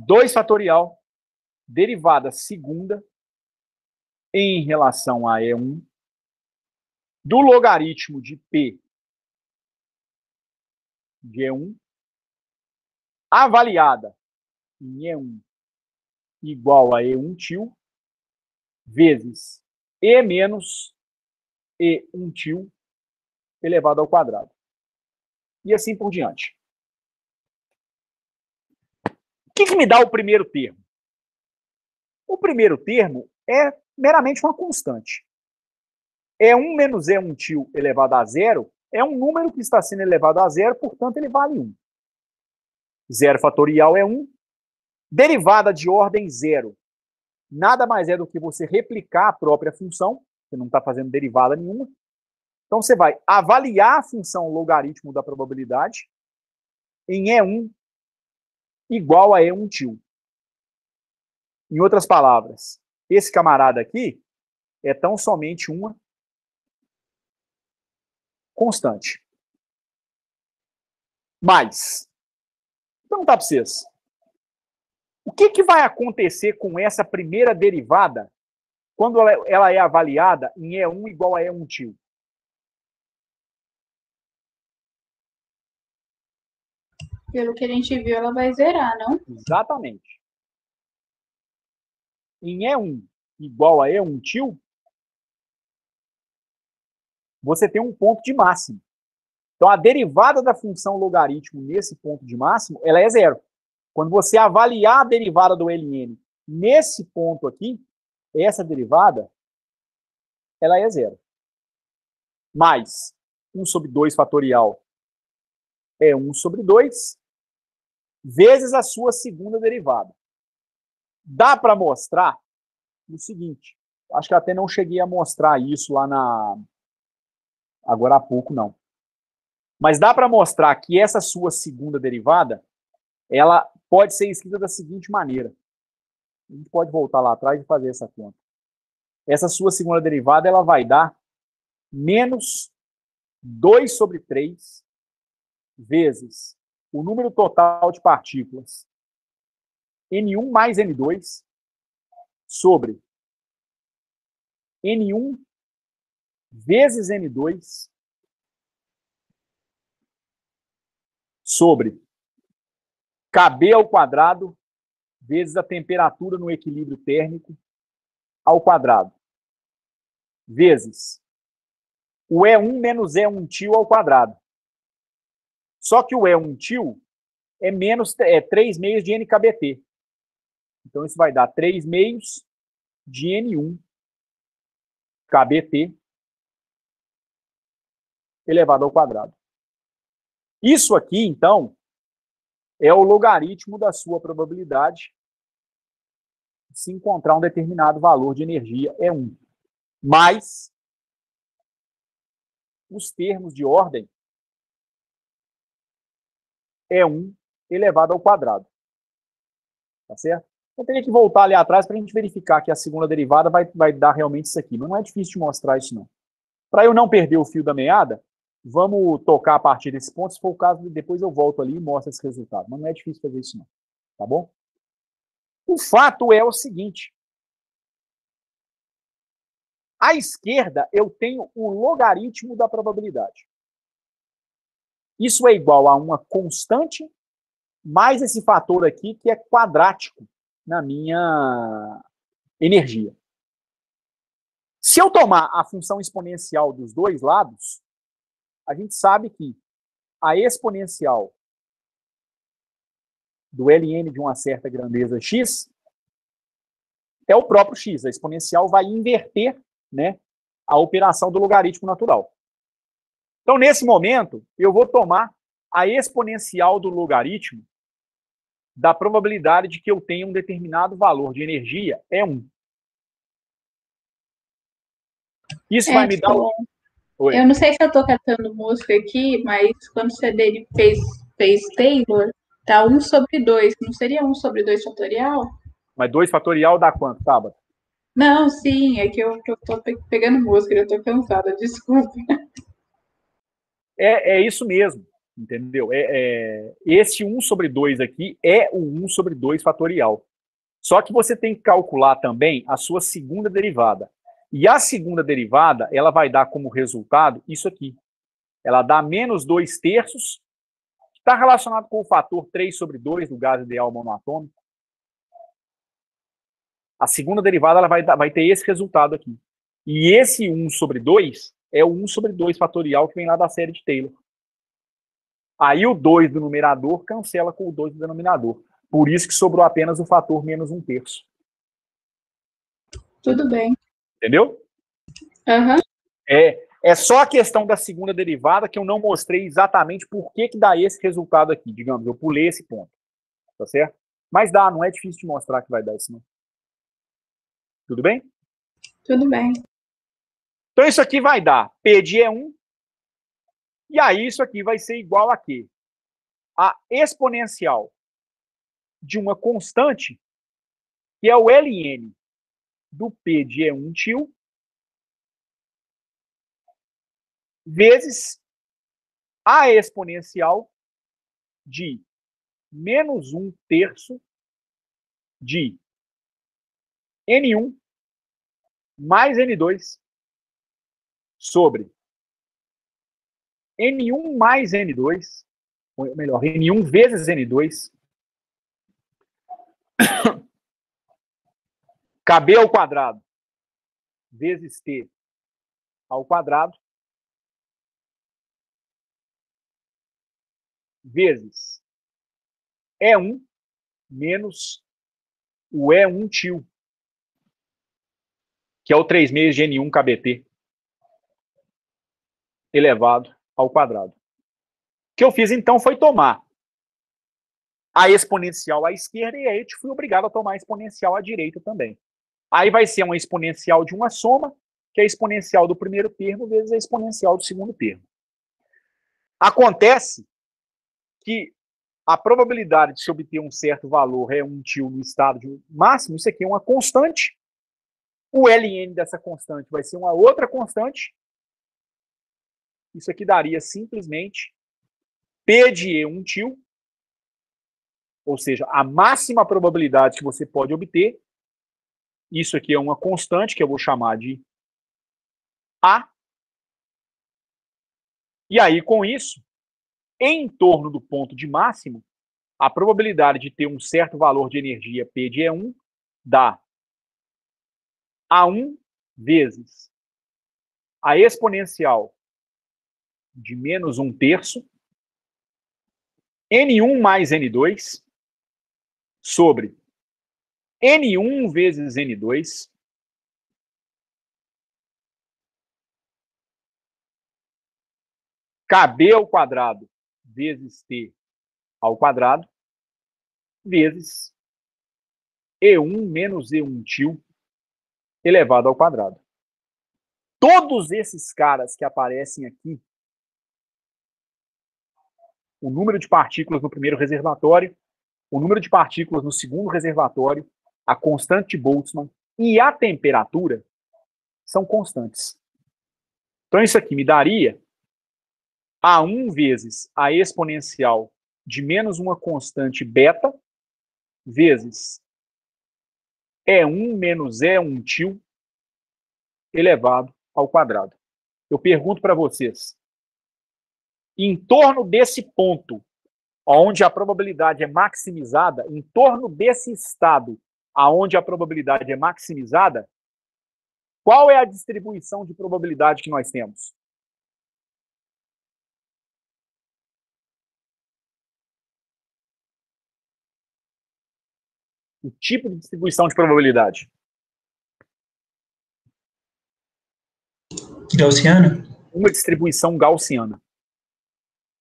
2 fatorial, derivada segunda, em relação a E1, do logaritmo de P de E1, avaliada em E1 igual a E1 til, vezes E menos E1 til, elevado ao quadrado. E assim por diante. O que me dá o primeiro termo? O primeiro termo é meramente uma constante. E1 menos E1 til elevado a zero é um número que está sendo elevado a zero, portanto, ele vale 1. 0 fatorial é 1. Derivada de ordem zero nada mais é do que você replicar a própria função, você não está fazendo derivada nenhuma. Então, você vai avaliar a função logaritmo da probabilidade em E1 igual a E1 til. Em outras palavras, esse camarada aqui é tão somente uma constante. Mas, vou perguntar para vocês, o que vai acontecer com essa primeira derivada quando ela é avaliada em E1 igual a E1 til? Pelo que a gente viu, ela vai zerar, não? Exatamente. Em E1 igual a E1 til, você tem um ponto de máximo. Então, a derivada da função logaritmo nesse ponto de máximo, ela é zero. Quando você avaliar a derivada do ln nesse ponto aqui, essa derivada, ela é zero. Mais 1 sobre 2 fatorial é 1 sobre 2, vezes a sua segunda derivada. Dá para mostrar o seguinte, acho que até não cheguei a mostrar isso lá agora há pouco, não. Mas dá para mostrar que essa sua segunda derivada, ela pode ser escrita da seguinte maneira. A gente pode voltar lá atrás e fazer essa conta. Essa sua segunda derivada, ela vai dar menos 2 sobre 3 vezes o número total de partículas N1 mais N2 sobre N1 vezes N2 sobre KB ao quadrado vezes a temperatura no equilíbrio térmico ao quadrado, vezes o E1 menos E1 til ao quadrado. Só que o E1 til é 3 meios de NKBT. Então, isso vai dar 3 meios de N1 KBT elevado ao quadrado. Isso aqui, então, é o logaritmo da sua probabilidade de se encontrar um determinado valor de energia E1. Mais os termos de ordem E1 elevado ao quadrado. Tá certo? Eu teria que voltar ali atrás para a gente verificar que a segunda derivada vai dar realmente isso aqui. Mas não é difícil de mostrar isso, não. Para eu não perder o fio da meada, vamos tocar a partir desse ponto. Se for o caso, depois eu volto ali e mostro esse resultado. Mas não é difícil fazer isso, não. Tá bom? O fato é o seguinte. À esquerda, eu tenho o logaritmo da probabilidade. Isso é igual a uma constante mais esse fator aqui, que é quadrático na minha energia. Se eu tomar a função exponencial dos dois lados, a gente sabe que a exponencial do ln de uma certa grandeza x é o próprio x. A exponencial vai inverter, né, a operação do logaritmo natural. Então, nesse momento, eu vou tomar a exponencial do logaritmo da probabilidade de que eu tenha um determinado valor de energia é 1. Isso vai me dar... Oi. Eu não sei se eu tô catando música aqui, mas quando você dele fez Taylor, tá 1/2. Não seria 1/2 fatorial? Mas 2 fatorial dá quanto, Tabata? Não, sim, é que eu tô pegando música, eu tô cansada, desculpa. É isso mesmo, entendeu? Esse 1/2 aqui é o 1/2 fatorial. Só que você tem que calcular também a sua segunda derivada. E a segunda derivada, ela vai dar como resultado isso aqui. Ela dá menos 2/3, que está relacionado com o fator 3/2 do gás ideal monoatômico. A segunda derivada ela vai ter esse resultado aqui. E esse 1/2 é o 1/2 fatorial que vem lá da série de Taylor. Aí o 2 do numerador cancela com o 2 do denominador. Por isso que sobrou apenas o fator menos 1/3. Tudo bem. Entendeu? Aham. É só a questão da segunda derivada que eu não mostrei exatamente por que dá esse resultado aqui. Digamos, eu pulei esse ponto. Tá certo? Mas dá, não é difícil de mostrar que vai dar isso, não. Tudo bem? Tudo bem. Então isso aqui vai dar P de E1. E aí isso aqui vai ser igual a quê? A exponencial de uma constante, que é o ln do P de E1 til, vezes a exponencial de menos 1/3 de N1 mais N2 sobre N1 mais N2, ou melhor, N1 vezes N2, KB ao quadrado vezes T ao quadrado, vezes E1 menos o E1 til, que é o 3 meios de N1 KBT, elevado ao quadrado. O que eu fiz, então, foi tomar a exponencial à esquerda e aí eu fui obrigado a tomar a exponencial à direita também. Aí vai ser uma exponencial de uma soma, que é a exponencial do primeiro termo vezes a exponencial do segundo termo. Acontece que a probabilidade de se obter um certo valor é 1 til no estado de máximo, isso aqui é uma constante. O ln dessa constante vai ser uma outra constante. Isso aqui daria simplesmente P de E1 til, ou seja, a máxima probabilidade que você pode obter. Isso aqui é uma constante que eu vou chamar de A. E aí, com isso, em torno do ponto de máximo, a probabilidade de ter um certo valor de energia P de E1 dá A1 vezes a exponencial de menos 1/3 N1 mais N2 sobre N1 vezes N2 KB ao quadrado vezes T ao quadrado vezes E1 menos E1 til elevado ao quadrado. Todos esses caras que aparecem aqui, o número de partículas no primeiro reservatório, o número de partículas no segundo reservatório, a constante de Boltzmann e a temperatura são constantes. Então isso aqui me daria A1 vezes a exponencial de menos uma constante beta vezes E1 menos E1 til elevado ao quadrado. Eu pergunto para vocês, em torno desse ponto, onde a probabilidade é maximizada, em torno desse estado, onde a probabilidade é maximizada, qual é a distribuição de probabilidade que nós temos? O tipo de distribuição de probabilidade? Gaussiana? Uma distribuição gaussiana.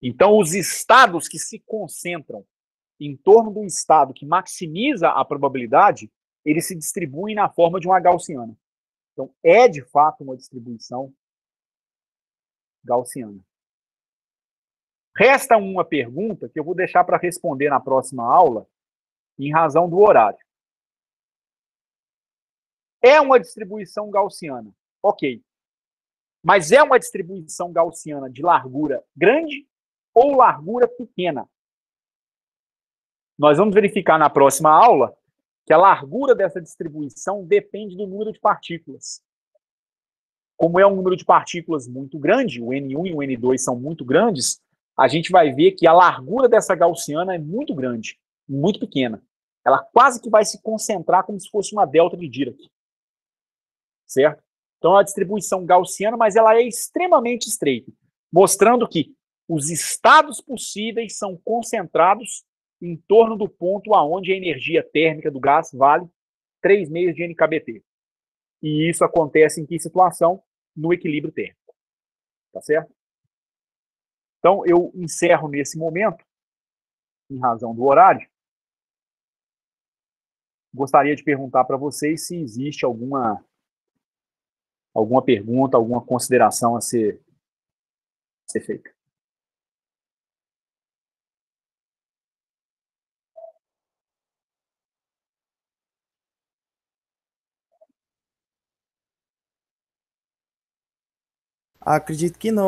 Então, os estados que se concentram em torno do estado que maximiza a probabilidade, eles se distribuem na forma de uma gaussiana. Então, é de fato uma distribuição gaussiana. Resta uma pergunta que eu vou deixar para responder na próxima aula, em razão do horário. É uma distribuição gaussiana, ok. Mas é uma distribuição gaussiana de largura grande ou largura pequena? Nós vamos verificar na próxima aula que a largura dessa distribuição depende do número de partículas. Como é um número de partículas muito grande, o N1 e o N2 são muito grandes, a gente vai ver que a largura dessa gaussiana é muito grande, muito pequena. Ela quase que vai se concentrar como se fosse uma delta de Dirac. Certo? Então, é uma distribuição gaussiana, mas ela é extremamente estreita, mostrando que os estados possíveis são concentrados em torno do ponto aonde a energia térmica do gás vale 3 meios de NKBT. E isso acontece em que situação? No equilíbrio térmico. Tá certo? Então, eu encerro nesse momento, em razão do horário. Gostaria de perguntar para vocês se existe alguma pergunta, alguma consideração a ser feita. Acredito que não.